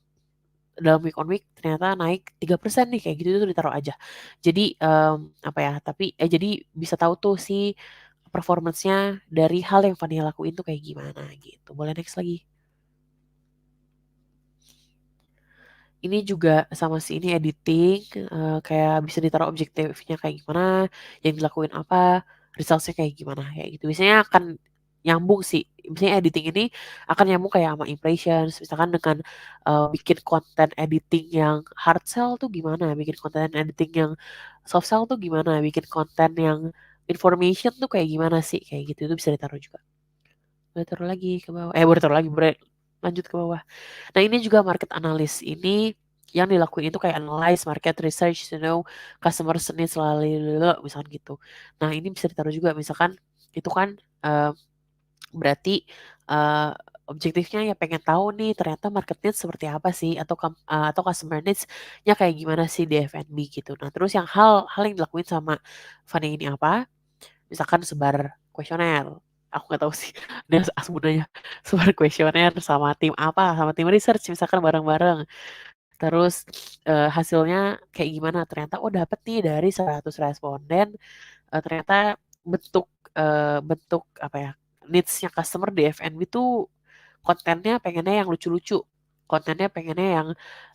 dalam week on week ternyata naik 3% nih kayak gitu tuh ditaruh aja. Jadi apa ya? Tapi jadi bisa tahu tuh si performance-nya dari hal yang Fania lakuin tuh kayak gimana gitu. Boleh next lagi. Ini juga sama sih, ini editing, kayak bisa ditaruh objektifnya kayak gimana, yang dilakuin apa, results-nya kayak gimana, kayak gitu. Biasanya akan nyambung sih, biasanya editing ini akan nyambung kayak sama impressions, misalkan dengan bikin konten editing yang hard sell tuh gimana, bikin konten editing yang soft sell tuh gimana, bikin konten yang information tuh kayak gimana sih, kayak gitu, itu bisa ditaruh juga. Boleh taruh lagi ke bawah, boleh taruh lagi, boleh lanjut ke bawah. Nah, ini juga market analyst. Ini yang dilakuin itu kayak analyze market research, customer needs selalu misalkan gitu. Nah, ini bisa ditaruh juga misalkan itu kan berarti eh, objektifnya ya pengen tahu nih ternyata market needs seperti apa sih, atau customer needs-nya kayak gimana sih di F&B gitu. Nah, terus yang hal yang dilakuin sama Fanny ini apa? Misalkan sebar kuesioner, aku nggak tahu sih dia sebutannya, sebar kuesioner sama tim apa, sama tim research misalkan bareng-bareng, terus hasilnya kayak gimana, ternyata oh dapet nih dari 100 responden, ternyata bentuk bentuk apa ya, needs-nya customer di F&B tuh kontennya pengennya yang lucu-lucu, kontennya pengennya yang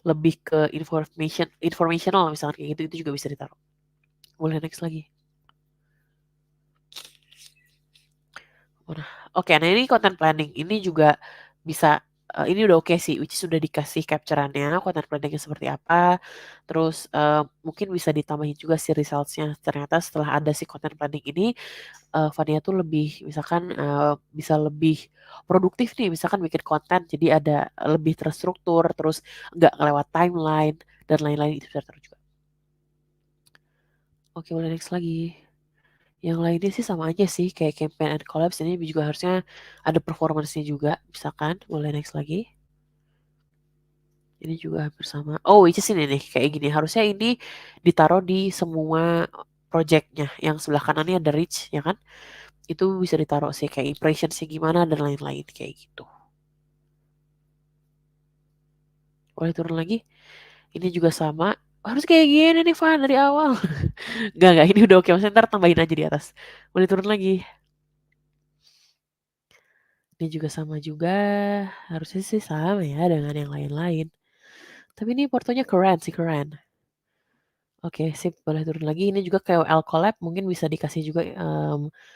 lebih ke informational misalkan kayak gitu, itu juga bisa ditaruh. Boleh next lagi. Nah, oke, nah ini content planning. Ini juga bisa, ini udah oke sih, which is sudah dikasih capture-annya, content planning-nya seperti apa. Terus, mungkin bisa ditambahin juga si results-nya. Ternyata setelah ada si content planning ini, Fania tuh lebih misalkan, bisa lebih produktif nih, misalkan bikin konten jadi ada lebih terstruktur, terus nggak ngelewat timeline, dan lain-lain, itu bisa terus juga. Oke, boleh next lagi. Yang lainnya sih sama aja sih, kayak campaign and collabs ini juga harusnya ada performance-nya juga, misalkan. Boleh next lagi. Ini juga hampir sama. Oh, which is ini nih, kayak gini. Harusnya ini ditaruh di semua project-nya. Yang sebelah kanannya ada reach, ya kan? Itu bisa ditaruh sih, kayak impression-nya gimana, dan lain-lain, kayak gitu. Boleh turun lagi. Ini juga sama. Harus kayak gini nih, Van, dari awal. Enggak, ini udah oke. Maksudnya ntar tambahin aja di atas. Boleh turun lagi. Ini juga sama juga, harusnya sih sama ya dengan yang lain-lain. Tapi ini portonya keren sih, keren. Oke, sip, boleh turun lagi. Ini juga KOL collab mungkin bisa dikasih juga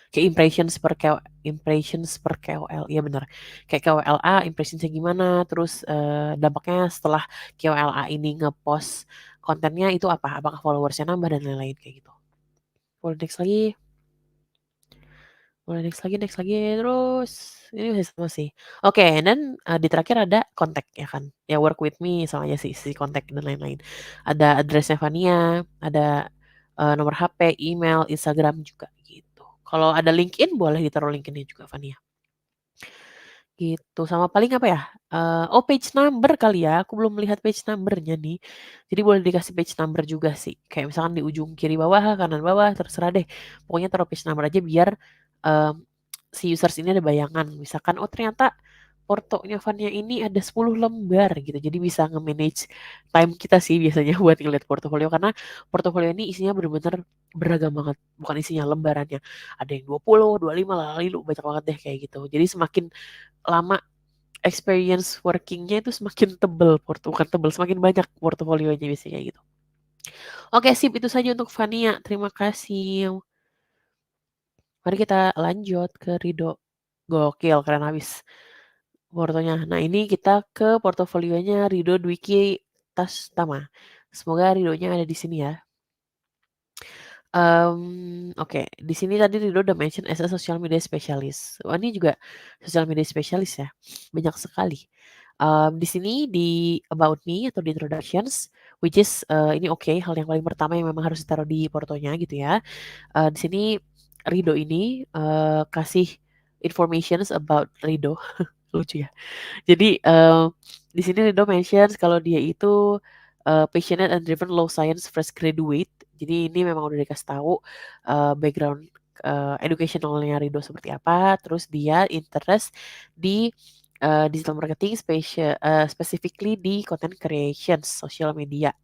kayak impressions per KOL. Iya benar. Kayak KOL A impressionsnya gimana, terus dampaknya setelah KOL A ini ngepost kontennya itu apa? Apakah followersnya nambah dan lain-lain kayak gitu. Boleh next lagi. Boleh next lagi, terus ini masih sama sih. Oke, dan, di terakhir ada kontak ya kan, ya work with me sama aja sih si kontak dan lain-lain. Ada address-nya Fania, ada, nomor HP, email, Instagram juga gitu. Kalau ada LinkedIn boleh ditaruh LinkedIn-nya juga Fania. Gitu, sama paling apa ya, oh page number kali ya, aku belum melihat page number-nya nih. Jadi boleh dikasih page number juga sih, kayak misalkan di ujung kiri bawah, kanan bawah, terserah deh. Pokoknya taruh page number aja biar, mmm, si users ini ada bayangan. Misalkan, oh ternyata portonya Fania ini ada 10 lembar gitu, jadi bisa nge-manage time kita sih biasanya buat ngeliat portofolio, karena portofolio ini isinya bener-bener beragam banget, bukan isinya lembarannya. Ada yang 20, 25, lalilu banyak banget deh kayak gitu. Jadi semakin lama experience working-nya itu semakin tebel bukan tebel, semakin banyak portofolionya biasanya kayak gitu. Oke sip, itu saja untuk Fania, terima kasih. Mari kita lanjut ke Rido. Gokil, keren habis portonya. Nah ini kita ke portofolionya Rido Dwiki Tastama. Semoga Ridonya ada di sini ya. Oke, di sini tadi Rido udah mention as a social media specialist. Wah, ini juga social media specialist ya, banyak sekali. Di sini di about me atau di introductions, which is ini oke, hal yang paling pertama yang memang harus ditaruh di portonya gitu ya. Di sini Rido ini kasih informations about Rido, lucu ya. Jadi di sini Rido mentions kalau dia itu passionate and driven law science fresh graduate. Jadi ini memang udah dikasih tahu background educationalnya Rido seperti apa. Terus dia interest di digital marketing, specifically di content creation, social media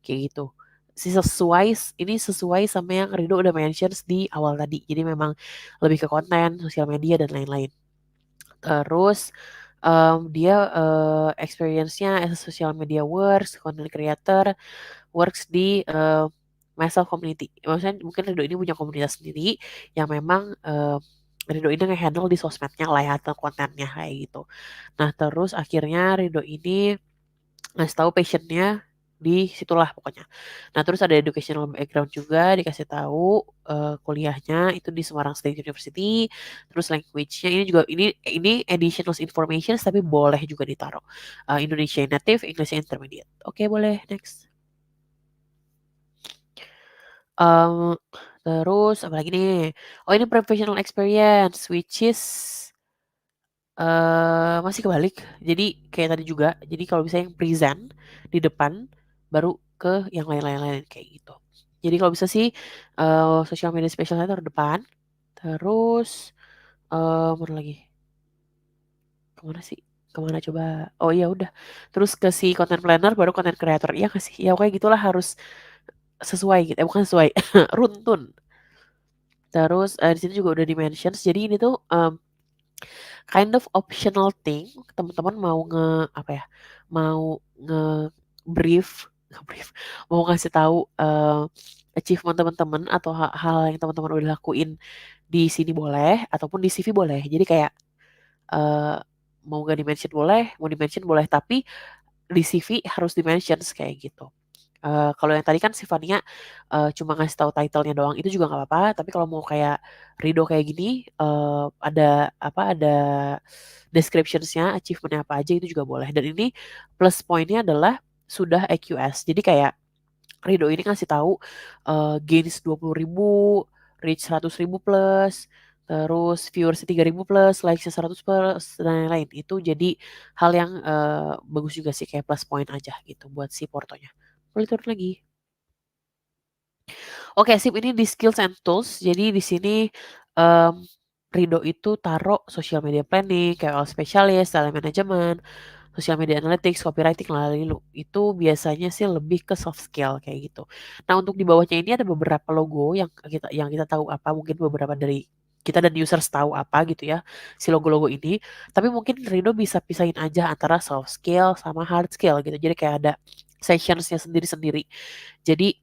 kayak gitu. Ini sesuai sama yang Rido udah mentions di awal tadi. Jadi memang lebih ke konten, sosial media dan lain-lain. Terus dia experience-nya as a social media works, content creator, works di myself community. Maksudnya mungkin Rido ini punya komunitas sendiri yang memang Rido ini nge-handle di sosmednya lah ya atau kontennya kayak gitu. Nah terus akhirnya Rido ini ngasih tahu passionnya di situlah pokoknya. Nah terus ada educational background juga dikasih tahu kuliahnya itu di Semarang State University. Terus language-nya ini additional information tapi boleh juga ditaruh Indonesia native, English intermediate. Oke boleh next. Um, terus apa lagi nih? Oh ini professional experience which is masih kebalik. Jadi kayak tadi juga, jadi kalau bisa yang present di depan, baru ke yang lain-lain kayak gitu. Jadi kalau bisa sih, social media specialnya taruh depan, terus, mana lagi? Kemana sih? Kemana coba? Oh iya udah, terus ke si content planner, baru content creator, iya nggak sih? Ya kayak gitulah harus sesuai gitu, bukan sesuai, runtun. Terus, di sini juga udah di-mentions, jadi ini tuh, kind of optional thing, teman-teman mau apa ya, mau nge-brief nge-brief, mau ngasih tahu, achievement teman-teman atau hal yang teman-teman udah lakuin di sini boleh, ataupun di CV boleh. Jadi kayak, eee, mau nggak di-mention boleh, mau di-mention boleh, tapi di CV harus di-mentions kayak gitu. Kalau yang tadi kan si Fania, cuma ngasih tahu title-nya doang, itu juga nggak apa-apa, tapi kalau mau kayak Rido kayak gini, ada apa, ada descriptions-nya, achievement-nya apa aja itu juga boleh. Dan ini plus poinnya adalah sudah EQS. Jadi kayak Rido ini ngasih tahu, gains 20.000, reach 100.000 plus, terus viewers 3.000 plus, likes 100 plus, dan lain-lain. Itu jadi hal yang, bagus juga sih kayak plus point aja gitu buat si portonya. Boleh turun lagi. Oke sip, ini di skills and tools. Jadi di sini, mmm, Rido itu taruh social media planning, KOL specialist, talent management, social media analytics, copywriting, lalilu. Itu biasanya sih lebih ke soft skill kayak gitu. Nah untuk di bawahnya ini ada beberapa logo yang kita tahu apa, mungkin beberapa dari kita dan users tahu apa gitu ya, si logo-logo ini. Tapi mungkin Rido bisa pisahin aja antara soft skill sama hard skill gitu. Jadi kayak ada sessionsnya sendiri-sendiri. Jadi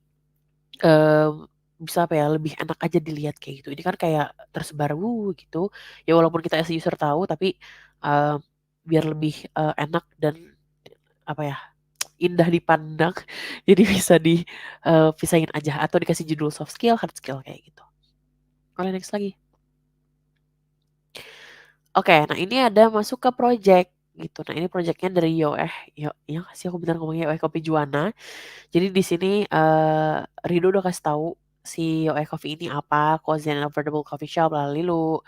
bisa apa ya, lebih enak aja dilihat kayak gitu. Ini kan kayak tersebar gitu, ya walaupun kita as user tahu tapi, eee, biar lebih, enak dan apa ya, indah dipandang jadi bisa pisahin aja atau dikasih judul soft skill, hard skill kayak gitu. Boleh next lagi. Oke, nah ini ada masuk ke project gitu. Nah ini projectnya dari ya sih aku benar ngomongnya Yoeh Kopi Juwana. Jadi di sini Rido udah kasih tahu si Yoeh Coffee ini apa, cozy and affordable coffee shop Lalilu,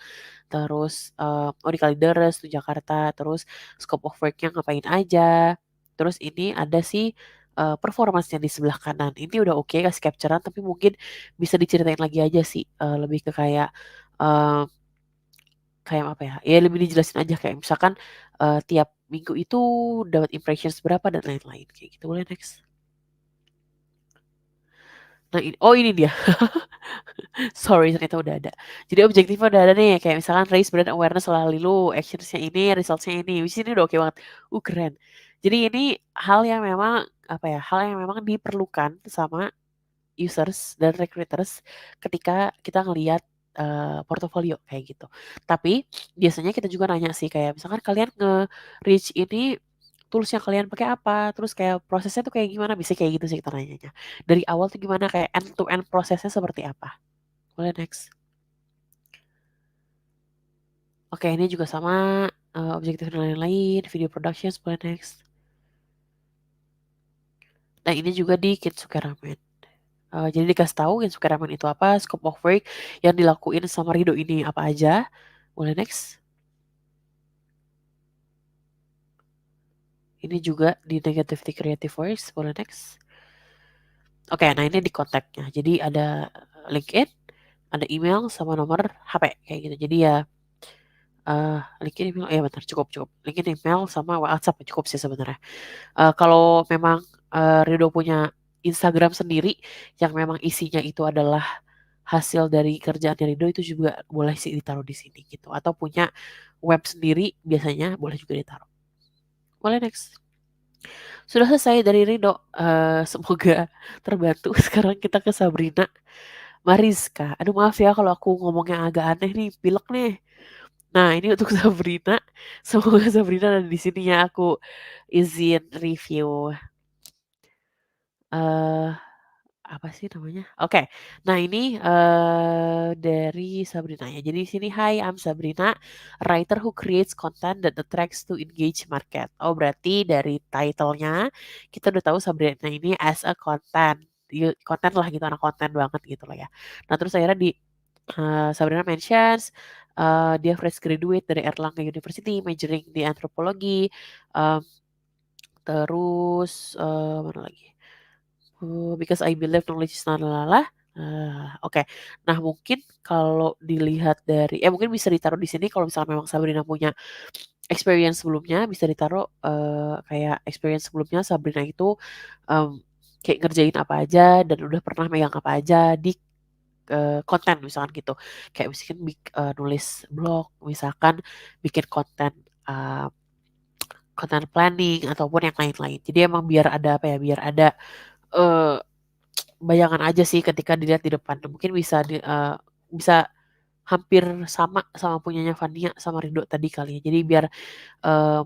terus oh di Kalideres tuh Jakarta, terus scope of work-nya ngapain aja. Terus ini ada sih performance-nya di sebelah kanan. Ini udah oke kasih capture-an tapi mungkin bisa diceritain lagi aja sih lebih ke kayak eh, kayak apa ya? Ya lebih dijelasin aja kayak misalkan tiap minggu itu dapat impressions berapa dan lain-lain kayak gitu. Boleh next. Nah, oh ini dia. Sorry, ternyata udah ada. Jadi objektifnya udah ada nih, kayak misalkan raise brand awareness selalu lu, actionsnya ini, resultsnya ini. Which is ini udah oke banget. Keren. Jadi ini hal yang memang apa ya? Hal yang memang diperlukan sama users dan recruiters ketika kita ngelihat portofolio kayak gitu. Tapi biasanya kita juga nanya sih kayak misalkan kalian nge-reach ini tools yang kalian pakai apa, terus kayak prosesnya tuh kayak gimana, bisa kayak gitu sih kita nanyanya. Dari awal tuh gimana kayak end to end prosesnya seperti apa. Boleh next. Oke, ini juga sama objektif dan lain-lain, video productions, boleh next. Nah, ini juga di Kitsuke Ramen. Jadi dikasih tahu Kitsuke Ramen itu apa, scope of work yang dilakuin sama Rido ini apa aja. Boleh next. Ini juga di Negativity Creative Works, boleh next. Oke, nah ini di kontaknya. Jadi ada LinkedIn, ada email sama nomor HP kayak gitu. Jadi ya LinkedIn email, ya benar cukup cukup. LinkedIn email sama WhatsApp cukup sih sebenarnya. Kalau memang Rido punya Instagram sendiri yang memang isinya itu adalah hasil dari kerjaan Rido itu juga boleh sih ditaruh di sini gitu. Atau punya web sendiri biasanya boleh juga ditaruh. Boleh next. Sudah selesai dari Rido. Semoga terbantu. Sekarang kita ke Sabrina Mariska. Aduh maaf ya kalau aku ngomongnya agak aneh nih, pilek nih. Nah ini untuk Sabrina. Semoga Sabrina ada di sini ya. Aku izin review. eh apa sih namanya? Oke. Nah, ini dari Sabrina ya. Jadi di sini, "Hi, I'm Sabrina, writer who creates content that attracts to engage market." Oh, berarti dari title-nya kita udah tahu Sabrina ini as a content. Konten lah gitu, anak konten banget gitu lah ya. Nah, terus akhirnya di Sabrina mentions dia fresh graduate dari Erlangga University, majoring di antropologi. em, terus mana lagi? Because I believe knowledge is not lalala. Oke. Nah, mungkin kalau dilihat dari mungkin bisa ditaruh di sini kalau misalnya memang Sabrina punya experience sebelumnya, bisa ditaruh, kayak experience sebelumnya Sabrina itu, mmm, kayak ngerjain apa aja dan udah pernah megang apa aja di, konten misalkan gitu. Kayak misalkan nulis blog, misalkan bikin konten, eee, konten planning ataupun yang lain-lain. Jadi emang biar ada apa ya, biar ada, eee bayangan aja sih ketika dilihat di depan. Mungkin bisa hampir sama sama punyanya Fania sama Rido tadi kali ya. Jadi biar, eee,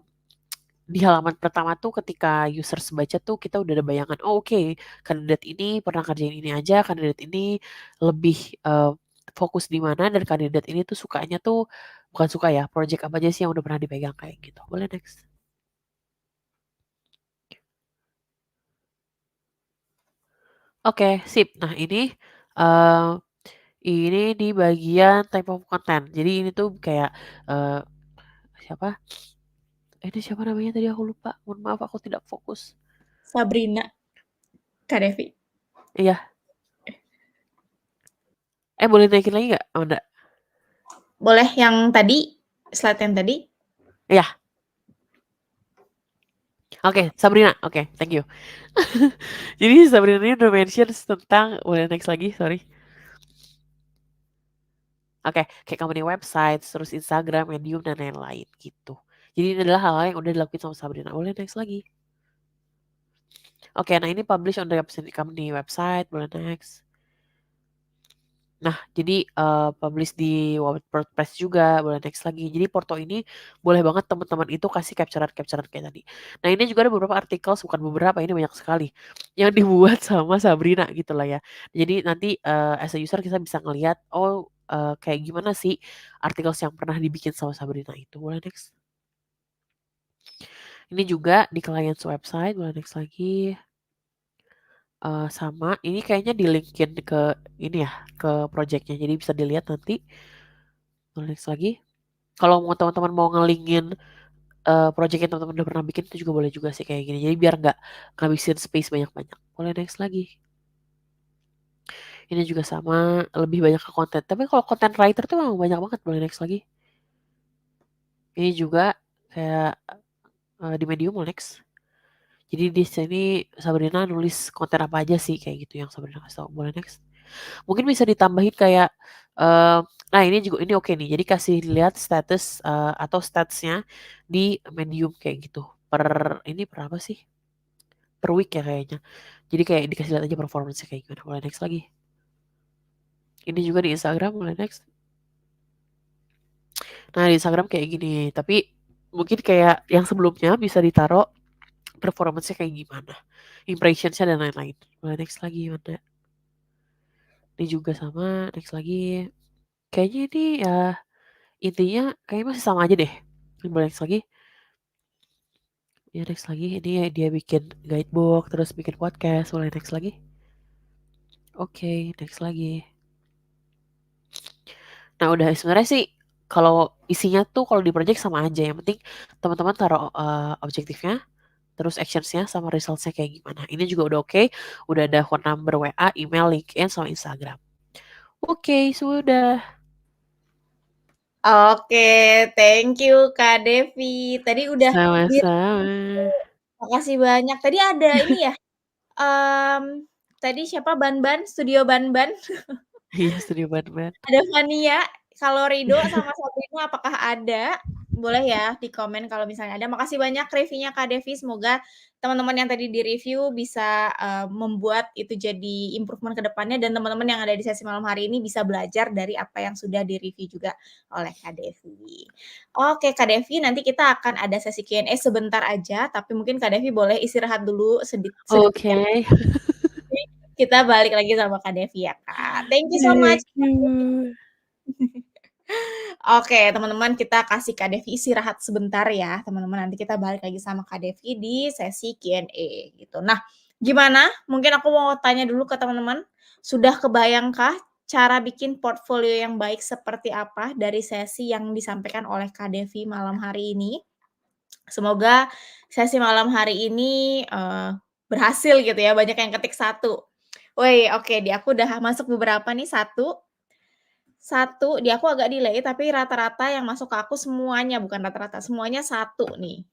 di halaman pertama tuh ketika users baca tuh kita udah ada bayangan, "Oh oke, kandidat ini pernah kerjain ini aja, kandidat ini lebih, fokus di mana dan kandidat ini tuh sukanya tuh" bukan suka ya, project apa aja sih yang udah pernah dipegang kayak gitu. Boleh next. Oke, sip. Nah eee ini di bagian type of content. Jadi ini tuh kayak, eee, siapa, ini siapa namanya tadi aku lupa, mohon maaf aku tidak fokus. Sabrina, Kak Devi. Iya, boleh naikin lagi nggak, Manda? Boleh yang tadi, slide yang tadi? Iya, oke, Sabrina, oke, thank you. Jadi Sabrina ini udah mention tentang boleh next lagi, sorry. Oke, kayak company website, terus Instagram, Medium, dan lain-lain gitu. Jadi ini adalah hal-hal yang udah dilakuin sama Sabrina. Boleh next lagi. Oke, nah ini publish on the company website, boleh next. Nah, jadi, publish di WordPress juga, boleh next lagi. Jadi Porto ini boleh banget teman-teman itu kasih capture-an kayak tadi. Nah, ini juga ada beberapa artikel, bukan beberapa, ini banyak sekali, yang dibuat sama Sabrina gitu lah ya. Jadi nanti, as a user kita bisa ngelihat, oh kayak gimana sih artikel yang pernah dibikin sama Sabrina itu. Boleh next. Ini juga di clients website, boleh next lagi. Sama ini kayaknya di-link-in ke ini ya, ke project-nya, jadi bisa dilihat nanti. Boleh next lagi. Kalau mau teman-teman mau nge-link-in, project yang teman-teman udah pernah bikin itu juga boleh juga sih kayak gini. Jadi biar nggak ngabisin space banyak-banyak. Boleh next lagi. Ini juga sama, lebih banyak ke konten. Tapi kalau content writer tuh memang banyak banget. Boleh next lagi. Ini juga kayak di Medium, boleh next. Jadi di sini Sabrina nulis konten apa aja sih kayak gitu yang Sabrina kasih tahu. Boleh next. Mungkin bisa ditambahin kayak nah ini juga ini oke nih. Jadi kasih lihat status atau statsnya di Medium kayak gitu. Per apa sih? Per week ya kayaknya. Jadi kayak dikasih lihat aja performance kayak gimana. Boleh next lagi. Ini juga di Instagram, boleh next. Nah, di Instagram kayak gini, tapi mungkin kayak yang sebelumnya bisa ditaruh performance-nya kayak gimana, impression-nya dan lain-lain. Boleh next lagi, Wanda. Ini juga sama, next lagi. Kayaknya ini ya intinya kayaknya masih sama aja deh. Ini boleh next lagi. Ya next lagi, ini dia bikin guidebook, terus bikin podcast. Boleh next lagi. Oke, next lagi. Nah udah sebenarnya sih kalau isinya tuh kalau di project sama aja. Yang penting teman-teman taruh objektifnya, terus actions-nya sama results-nya kayak gimana. Ini juga udah oke. Udah ada phone number WA, email, LinkedIn, sama Instagram. Oke, sudah. Oke, thank you Kak Devi. Tadi udah Sama-sama. makasih banyak. Tadi ada ini ya, tadi siapa Banban, Studio Banban, Iya, studio banget. ada Fania, kalau Rido sama Sabrina apakah ada? Boleh ya di komen kalau misalnya ada. Makasih banyak reviewnya Kak Devi, semoga teman-teman yang tadi di-review bisa, membuat itu jadi improvement ke depannya dan teman-teman yang ada di sesi malam hari ini bisa belajar dari apa yang sudah di-review juga oleh Kak Devi. Oke Kak Devi, nanti kita akan ada sesi Q&A sebentar aja, tapi mungkin Kak Devi boleh istirahat dulu sedetik ya. Oke. Kita balik lagi sama Kak Devi ya, Kak. Thank you so much. Thank you. Oke, teman-teman, kita kasih Kak Devi istirahat sebentar ya, teman-teman. Nanti kita balik lagi sama Kak Devi di sesi Q&A gitu. Nah, gimana? Mungkin aku mau tanya dulu ke teman-teman, sudah kebayangkah cara bikin portfolio yang baik seperti apa dari sesi yang disampaikan oleh Kak Devi malam hari ini? Semoga sesi malam hari ini, berhasil gitu ya, banyak yang ketik 1. Woi, oke, di aku udah masuk beberapa nih, satu, di aku agak delay, tapi rata-rata yang masuk ke aku semuanya, bukan rata-rata, semuanya 1 nih.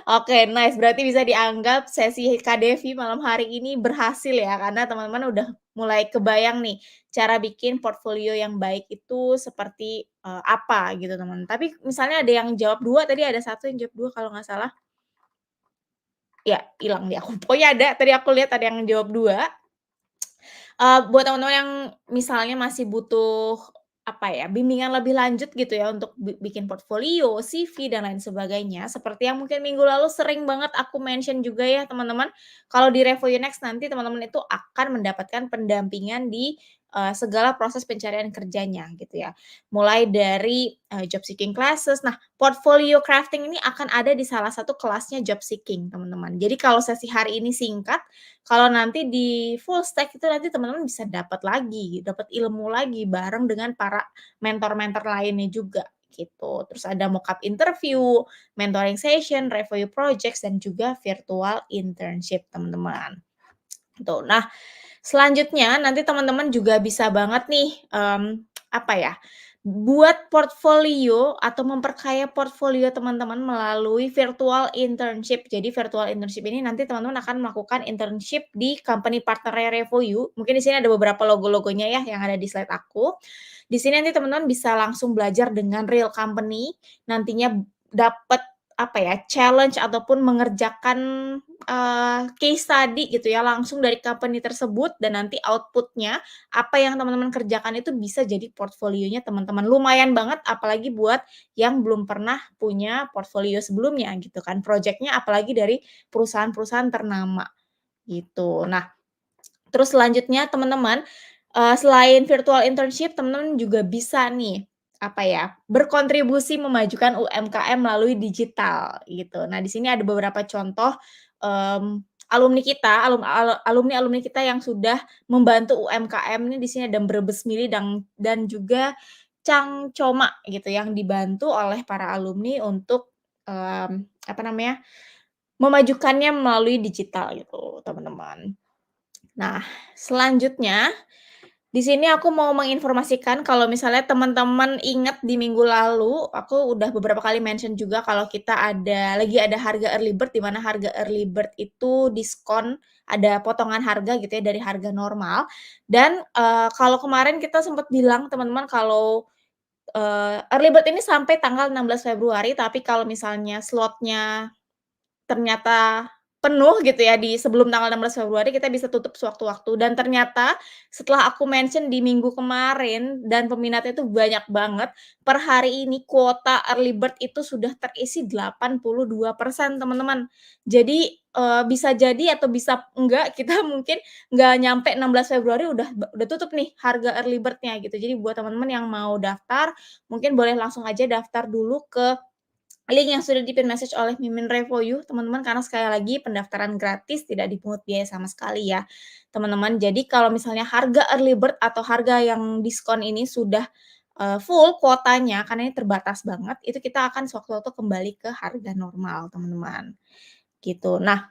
Oke, nice, berarti bisa dianggap sesi Kak Devi malam hari ini berhasil ya, karena teman-teman udah mulai kebayang nih, cara bikin portfolio yang baik itu seperti, apa gitu, teman. Tapi misalnya ada yang jawab 2, tadi ada 1 yang jawab 2 kalau nggak salah. Ya, hilang di aku. Pokoknya ada, tadi aku lihat ada yang jawab 2. Buat teman-teman yang misalnya masih butuh, apa ya, bimbingan lebih lanjut gitu ya untuk bikin portfolio, CV, dan lain sebagainya, seperti yang mungkin minggu lalu sering banget aku mention juga ya teman-teman, kalau di Revo You Next nanti teman-teman itu akan mendapatkan pendampingan di, segala proses pencarian kerjanya gitu ya. Mulai dari, job seeking classes. Nah, portfolio crafting ini akan ada di salah satu kelasnya job seeking, teman-teman. Jadi kalau sesi hari ini singkat, kalau nanti di full stack itu nanti teman-teman bisa dapat lagi, dapat ilmu lagi bareng dengan para mentor-mentor lainnya juga gitu. Terus ada mock-up interview, mentoring session, review projects, dan juga virtual internship teman-teman. Tuh, nah selanjutnya nanti teman-teman juga bisa banget nih, apa ya, buat portfolio atau memperkaya portfolio teman-teman melalui virtual internship. Jadi virtual internship ini nanti teman-teman akan melakukan internship di company partner-nya Revoyu. Mungkin di sini ada beberapa logo-logonya ya yang ada di slide aku. Di sini nanti teman-teman bisa langsung belajar dengan real company, nantinya dapat apa ya, challenge ataupun mengerjakan, case study gitu ya, langsung dari company tersebut dan nanti output-nya, apa yang teman-teman kerjakan itu bisa jadi portfolionya teman-teman. Lumayan banget apalagi buat yang belum pernah punya portfolio sebelumnya gitu kan, projeknya apalagi dari perusahaan-perusahaan ternama, gitu. Nah, terus selanjutnya teman-teman, Selain virtual internship, teman-teman juga bisa nih, apa ya, berkontribusi memajukan UMKM melalui digital, gitu. Nah, di sini ada beberapa contoh, alumni kita, alumni-alumni kita yang sudah membantu UMKM ini di sini ada Brebes Mili dan juga Cangcoma gitu, yang dibantu oleh para alumni untuk, apa namanya, memajukannya melalui digital gitu, teman-teman. Nah, selanjutnya di sini aku mau menginformasikan kalau misalnya teman-teman ingat di minggu lalu, aku udah beberapa kali mention juga kalau kita lagi ada harga early bird, di mana harga early bird itu diskon, ada potongan harga gitu ya dari harga normal. Dan, kalau kemarin kita sempat bilang teman-teman kalau, early bird ini sampai tanggal 16 Februari, tapi kalau misalnya slotnya ternyata penuh gitu ya di sebelum tanggal 16 Februari kita bisa tutup sewaktu-waktu dan ternyata setelah aku mention di minggu kemarin dan peminatnya itu banyak banget, per hari ini kuota early bird itu sudah terisi 82% teman-teman. Jadi, bisa jadi atau bisa enggak kita mungkin nggak nyampe 16 Februari udah tutup nih harga early bird-nya gitu. Jadi buat teman-teman yang mau daftar, mungkin boleh langsung aja daftar dulu ke link yang sudah di-pin message oleh Mimin Revo You, teman-teman, karena sekali lagi pendaftaran gratis, tidak dipungut biaya sama sekali ya, teman-teman. Jadi kalau misalnya harga early bird atau harga yang diskon ini sudah, full kuotanya, karena ini terbatas banget, itu kita akan sewaktu-waktu kembali ke harga normal, teman-teman, gitu. Nah,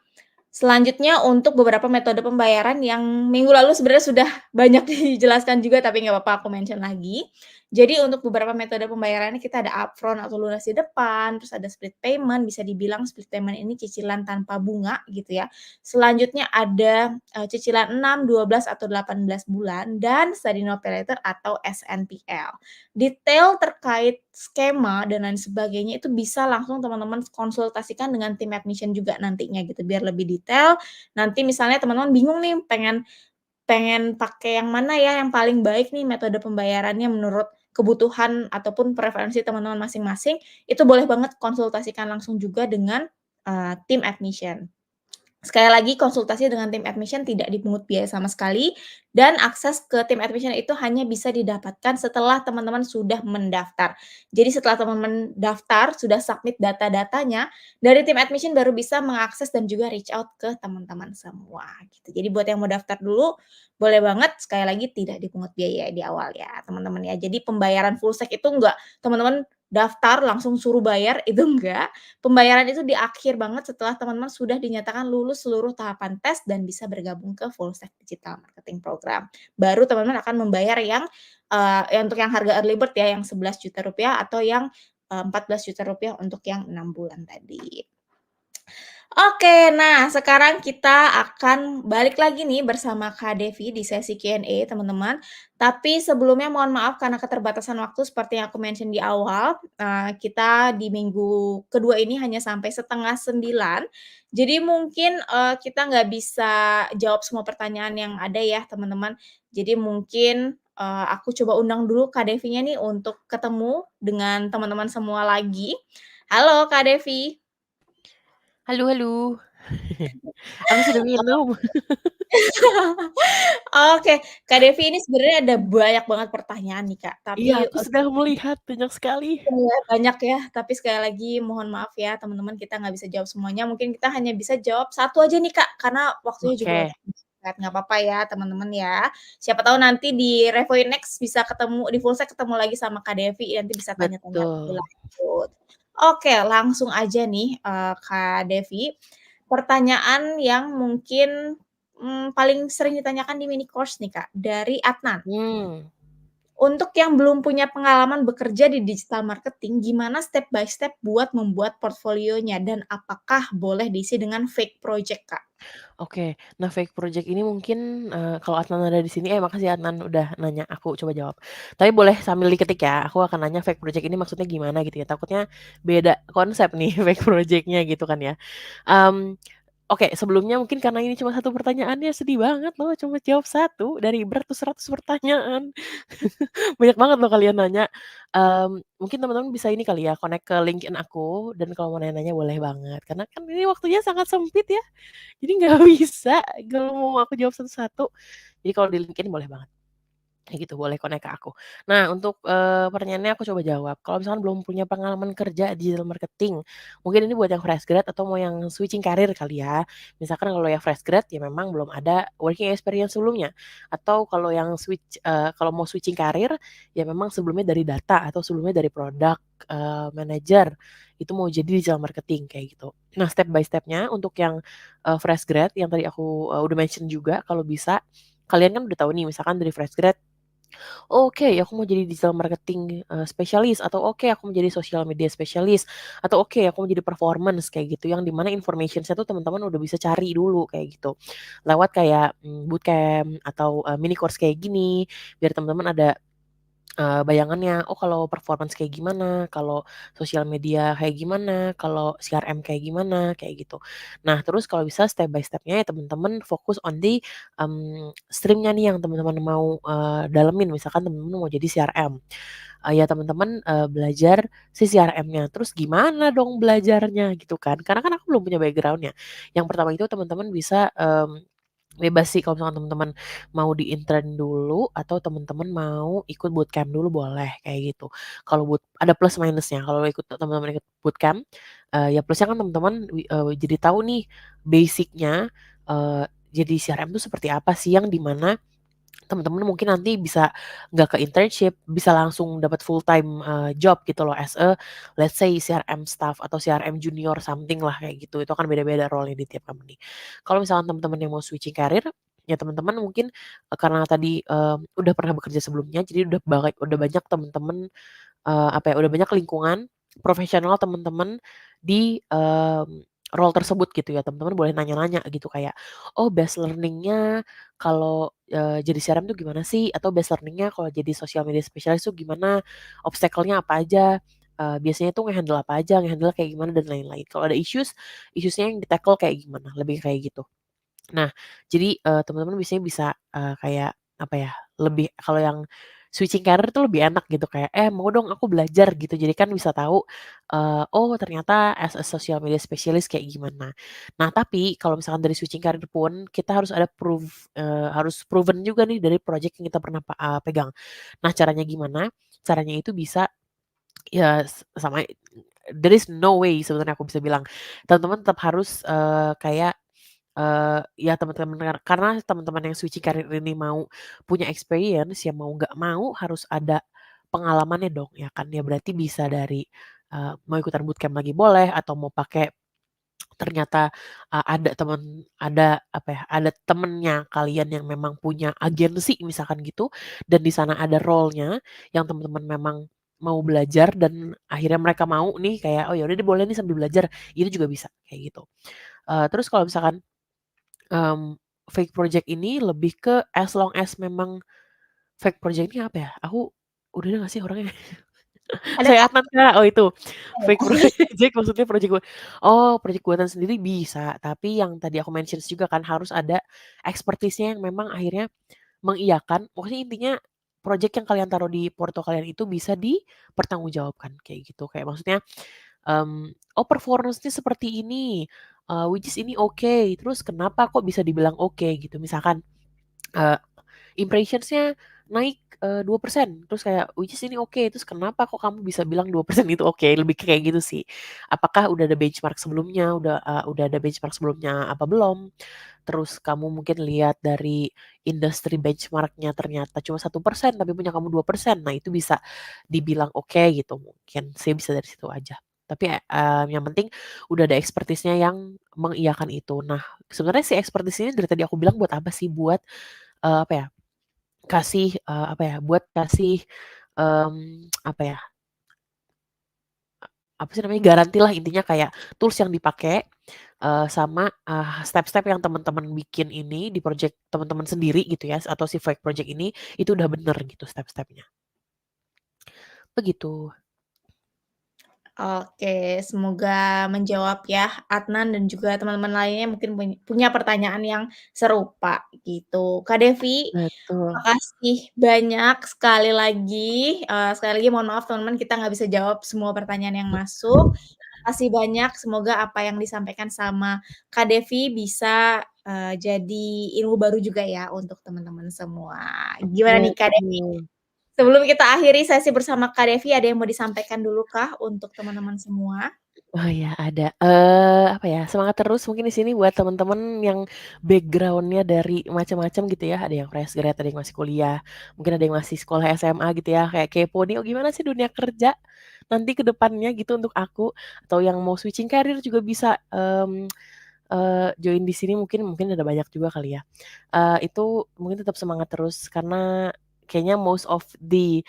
selanjutnya untuk beberapa metode pembayaran yang minggu lalu sebenarnya sudah banyak dijelaskan juga, tapi nggak apa-apa aku mention lagi. Jadi untuk beberapa metode pembayarannya kita ada upfront atau lunas di depan, terus ada split payment, bisa dibilang split payment ini cicilan tanpa bunga gitu ya. Selanjutnya ada, cicilan 6, 12, atau 18 bulan, dan study no pay later atau SNPL. Detail terkait skema dan lain sebagainya itu bisa langsung teman-teman konsultasikan dengan tim admission juga nantinya gitu, biar lebih detail. Nanti misalnya teman-teman bingung nih pengen pengen pakai yang mana ya yang paling baik nih metode pembayarannya menurut kebutuhan ataupun preferensi teman-teman masing-masing, itu boleh banget konsultasikan langsung juga dengan, tim admission. Sekali lagi konsultasi dengan tim admission tidak dipungut biaya sama sekali, dan akses ke tim admission itu hanya bisa didapatkan setelah teman-teman sudah mendaftar. Jadi setelah teman-teman daftar, sudah submit data-datanya, dari tim admission baru bisa mengakses dan juga reach out ke teman-teman semua, gitu. Jadi buat yang mau daftar dulu, boleh banget, sekali lagi tidak dipungut biaya di awal ya, teman-teman ya. Jadi pembayaran full set itu enggak teman-teman daftar langsung suruh bayar, itu enggak. Pembayaran itu di akhir banget setelah teman-teman sudah dinyatakan lulus seluruh tahapan tes dan bisa bergabung ke Full Stack Digital Marketing Program. Baru teman-teman akan membayar yang untuk yang harga early bird ya, yang Rp11.000.000 atau yang, Rp14.000.000 untuk yang 6 bulan tadi. Oke, nah sekarang kita akan balik lagi nih bersama Kak Devi di sesi Q&A teman-teman. Tapi sebelumnya mohon maaf karena keterbatasan waktu seperti yang aku mention di awal, kita di minggu kedua ini hanya sampai setengah 9. Jadi mungkin, kita nggak bisa jawab semua pertanyaan yang ada ya teman-teman. Jadi mungkin, aku coba undang dulu Kak Devinya nih untuk ketemu dengan teman-teman semua lagi. Halo Kak Devi. Halo halo. Aku sudah minum. Oke, Kak Devi ini sebenarnya ada banyak banget pertanyaan nih, Kak, Iya, tapi, aku sudah melihat banyak sekali. iya banyak ya, tapi sekali lagi mohon maaf ya teman-teman kita nggak bisa jawab semuanya, mungkin kita hanya bisa jawab satu aja nih, Kak, karena waktunya juga Oke, udah singkat, nggak apa-apa ya teman-teman ya. Siapa tahu nanti di Revoy Next bisa ketemu di Fullstack ketemu lagi sama Kak Devi, nanti bisa tanya-tanya lebih betul. lanjut. Oke, langsung aja nih, Kak Devi, pertanyaan yang mungkin, paling sering ditanyakan di mini course nih, Kak, dari Adnan. Hmm. Untuk yang belum punya pengalaman bekerja di digital marketing, gimana step by step buat membuat portfolionya dan apakah boleh diisi dengan fake project, Kak? Oke. Nah, fake project ini mungkin, kalau Adnan ada di sini makasih Adnan udah nanya, aku coba jawab. Tapi boleh sambil diketik ya, aku akan nanya fake project ini maksudnya gimana gitu ya, takutnya beda konsep nih fake project-nya gitu kan ya. Mmm, oke, sebelumnya mungkin karena ini cuma satu pertanyaannya sedih banget loh cuma jawab satu dari beratus-ratus pertanyaan. Banyak banget loh kalian nanya. Mungkin teman-teman bisa ini kali ya, connect ke LinkedIn aku dan kalau mau nanya-nanya boleh banget, karena kan ini waktunya sangat sempit ya. Jadi nggak bisa kalau mau aku jawab satu-satu. Jadi kalau di LinkedIn boleh banget. Kayak gitu, boleh connect ke aku. Nah, untuk, pertanyaannya aku coba jawab. Kalau misalkan belum punya pengalaman kerja di digital marketing, mungkin ini buat yang fresh grad atau mau yang switching karir kali ya. Misalkan kalau yang fresh grad, ya memang belum ada working experience sebelumnya. Atau kalau yang kalau mau switching karir, ya memang sebelumnya dari data atau sebelumnya dari product, manager, itu mau jadi digital marketing, kayak gitu. Nah, step by step-nya untuk yang, fresh grad yang tadi aku, udah mention juga kalau bisa, kalian kan udah tahu nih misalkan dari fresh grad, oke, aku mau jadi digital marketing, spesialis atau oke aku mau jadi social media spesialis atau oke aku mau jadi performance kayak gitu yang di mana information-nya tuh teman-teman udah bisa cari dulu kayak gitu. Lewat kayak, bootcamp atau, mini course kayak gini biar teman-teman ada bayangannya, oh kalau performance kayak gimana, kalau sosial media kayak gimana, kalau CRM kayak gimana, kayak gitu. Nah, terus kalau bisa step by step-nya ya teman-teman fokus on the, stream-nya nih yang teman-teman mau, dalemin. Misalkan teman-teman mau jadi CRM, ya teman-teman, belajar si CRM-nya. Terus gimana dong belajarnya gitu kan, karena kan aku belum punya background-nya. Yang pertama itu teman-teman bisa, bebas sih kalau misalkan teman-teman mau di-intern dulu atau teman-teman mau ikut bootcamp dulu boleh, kayak gitu. Kalau ada plus minus-nya, kalau teman-teman ikut bootcamp, ya plusnya kan teman-teman jadi tahu nih basic-nya, jadi CRM itu seperti apa sih, yang di mana teman-teman mungkin nanti bisa nggak ke internship, bisa langsung dapat full time, job gitu loh as a let's say CRM staff atau CRM junior something lah kayak gitu. Itu akan beda-beda role-nya di tiap company. Kalau misalkan teman-teman yang mau switching karir, ya teman-teman mungkin, karena tadi, udah pernah bekerja sebelumnya, jadi udah banyak teman-teman, apa ya, udah banyak lingkungan profesional teman-teman di, role tersebut gitu ya. Teman-teman boleh nanya-nanya gitu kayak, "Oh best learning-nya kalau, jadi CRM tuh gimana sih? Atau best learning-nya kalau jadi social media specialist tuh gimana? Obstacle-nya apa aja? Biasanya tuh nge-handle apa aja? Nge-handle kayak gimana?" Dan lain-lain. Kalau ada issues-nya yang di-tackle kayak gimana? Lebih kayak gitu. Nah, jadi, teman-teman biasanya bisa, kayak apa ya, lebih kalau yang switching karir tuh lebih enak gitu kayak, mau dong aku belajar," gitu. Jadi kan bisa tahu, oh ternyata as a social media specialist kayak gimana. Nah, tapi kalau misalkan dari switching karir pun kita harus ada harus proven juga nih dari project yang kita pernah pegang. Nah, caranya gimana? Caranya itu bisa ya sama there is no way sebenarnya aku bisa bilang. Teman-teman tetap harus, kayak ya teman-teman karena teman-teman yang switching karir ini mau punya experience, ya mau nggak mau harus ada pengalamannya dong ya kan. Ya berarti bisa dari, mau ikutan bootcamp lagi boleh atau mau pakai ternyata, ada apa ya, ada temennya kalian yang memang punya agensi misalkan gitu, dan di sana ada role-nya yang teman-teman memang mau belajar dan akhirnya mereka mau nih kayak, "Oh ya udah deh boleh nih sambil belajar," itu juga bisa kayak gitu. Terus kalau misalkan fake project ini lebih ke as long as memang fake project ini apa ya, aku udah ada nggak sih orangnya? Ada Saya Kak, Adnan, Kak, oh itu, fake ya? project maksudnya project buatan sendiri bisa, tapi yang tadi aku mention juga kan harus ada expertise-nya yang memang akhirnya mengiyakan, maksudnya intinya project yang kalian taruh di porto kalian itu bisa dipertanggungjawabkan, kayak gitu. Kayak maksudnya, "Oh performance-nya seperti ini, which is ini oke, terus kenapa kok bisa dibilang oke?" Gitu. Misalkan, eee impressions-nya naik, 2%, terus kayak, "Which is ini oke, terus kenapa kok kamu bisa bilang 2% itu oke?" Lebih ke kayak gitu sih. Apakah udah ada benchmark sebelumnya, udah ada benchmark sebelumnya apa belum? Terus kamu mungkin lihat dari industri benchmark-nya ternyata cuma 1% tapi punya kamu 2%, nah itu bisa dibilang oke gitu mungkin sih, bisa dari situ aja. Tapi, yang penting udah ada expertise-nya yang mengiyakan itu. Nah, sebenarnya si expertise ini dari tadi aku bilang buat apa sih? Buat, apa ya, apa ya, buat kasih, apa ya, apa sih namanya, garantilah intinya kayak tools yang dipakai, sama, step-step yang teman-teman bikin ini di project teman-teman sendiri gitu ya, atau si fake project ini, itu udah bener gitu step-stepnya. Begitu. Oke, semoga menjawab ya, Adnan dan juga teman-teman lainnya mungkin punya pertanyaan yang serupa gitu. Kak Devi, Betul. makasih banyak sekali lagi mohon maaf teman-teman kita nggak bisa jawab semua pertanyaan yang masuk. Makasih banyak, semoga apa yang disampaikan sama Kak Devi bisa, jadi ilmu baru juga ya untuk teman-teman semua. Gimana nih Kak Devi? Betul. Sebelum kita akhiri sesi bersama Kak Devi, ada yang mau disampaikan dulu kah untuk teman-teman semua? Oh iya ada, apa ya, semangat terus mungkin di sini buat temen-temen yang background-nya dari macam-macam gitu ya, ada yang fresh grad, ada yang masih kuliah, mungkin ada yang masih sekolah SMA gitu ya, kayak kepo nih, "Oh gimana sih dunia kerja nanti ke depannya?" Gitu untuk aku, atau yang mau switching karir juga bisa, join di sini mungkin mungkin ada banyak juga kali ya. Itu mungkin tetap semangat terus karena kayaknya most of the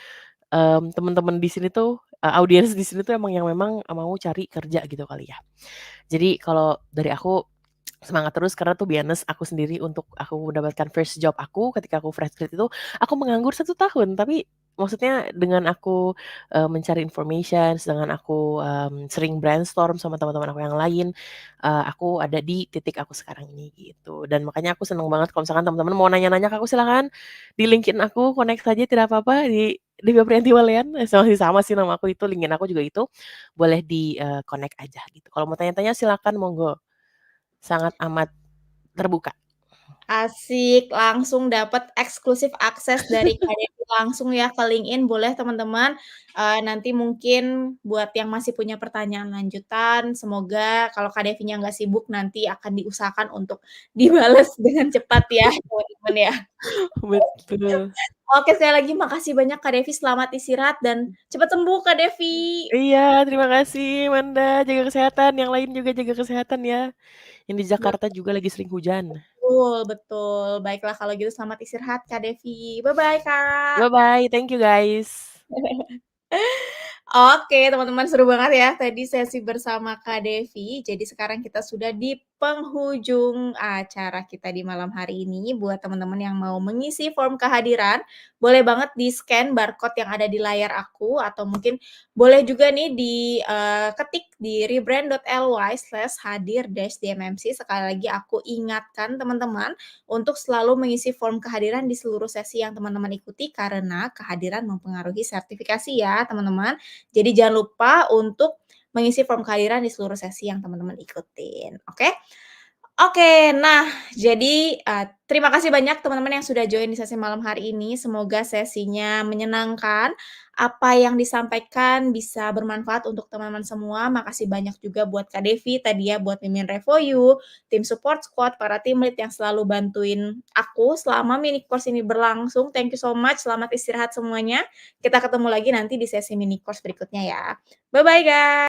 temen-temen di sini tuh, audiens di sini tuh emang yang memang mau cari kerja gitu kali ya. Jadi kalau dari aku semangat terus karena to be honest aku sendiri untuk aku mendapatkan first job aku ketika aku fresh grad itu, aku menganggur 1 tahun. Tapi maksudnya dengan aku, mencari information, sedangkan aku, sering brainstorm sama teman-teman aku yang lain, aku ada di titik aku sekarang ini gitu. Dan makanya aku seneng banget kalau misalkan teman-teman mau nanya-nanya ke aku silakan di LinkedIn aku, connect saja tidak apa-apa di Devi Aprianti Walian, masih sama sih nama aku itu, LinkedIn aku juga itu, boleh di, connect aja gitu. Kalau mau tanya-tanya silakan monggo. Sangat amat terbuka. Asik, langsung dapat eksklusif akses dari Kak Devi langsung ya ke LinkedIn boleh teman-teman, nanti mungkin buat yang masih punya pertanyaan lanjutan, semoga kalau Kak Devinya nggak sibuk nanti akan diusahakan untuk dibales dengan cepat ya teman-teman ya. Betul. Oke sekali lagi makasih banyak Kak Devi, selamat istirahat dan cepat sembuh Kak Devi. Iya, terima kasih Manda, jaga kesehatan, yang lain juga jaga kesehatan ya. Yang di Jakarta juga lagi sering hujan. Betul betul. Baiklah kalau gitu selamat istirahat Kak Devi. Bye-bye Kak. Bye-bye, thank you guys. Oke, teman-teman seru banget ya tadi sesi bersama Kak Devi. Jadi sekarang kita sudah di penghujung acara kita di malam hari ini. Buat teman-teman yang mau mengisi form kehadiran, boleh banget di-scan barcode yang ada di layar aku atau mungkin boleh juga nih ketik di rebrand.ly/hadir-dmmc. Sekali lagi aku ingatkan teman-teman untuk selalu mengisi form kehadiran di seluruh sesi yang teman-teman ikuti karena kehadiran mempengaruhi sertifikasi ya, teman-teman. Jadi jangan lupa untuk mengisi form kehadiran di seluruh sesi yang teman-teman ikutin, oke? Oke, nah jadi, terima kasih banyak teman-teman yang sudah join di sesi malam hari ini. Semoga sesinya menyenangkan, apa yang disampaikan bisa bermanfaat untuk teman-teman semua. Makasih banyak juga buat Kak Devi tadi ya, buat mimin Revoyu, tim support squad, para tim lead yang selalu bantuin aku selama mini course ini berlangsung. Thank you so much, selamat istirahat semuanya. Kita ketemu lagi nanti di sesi mini course berikutnya ya. Bye-bye, guys.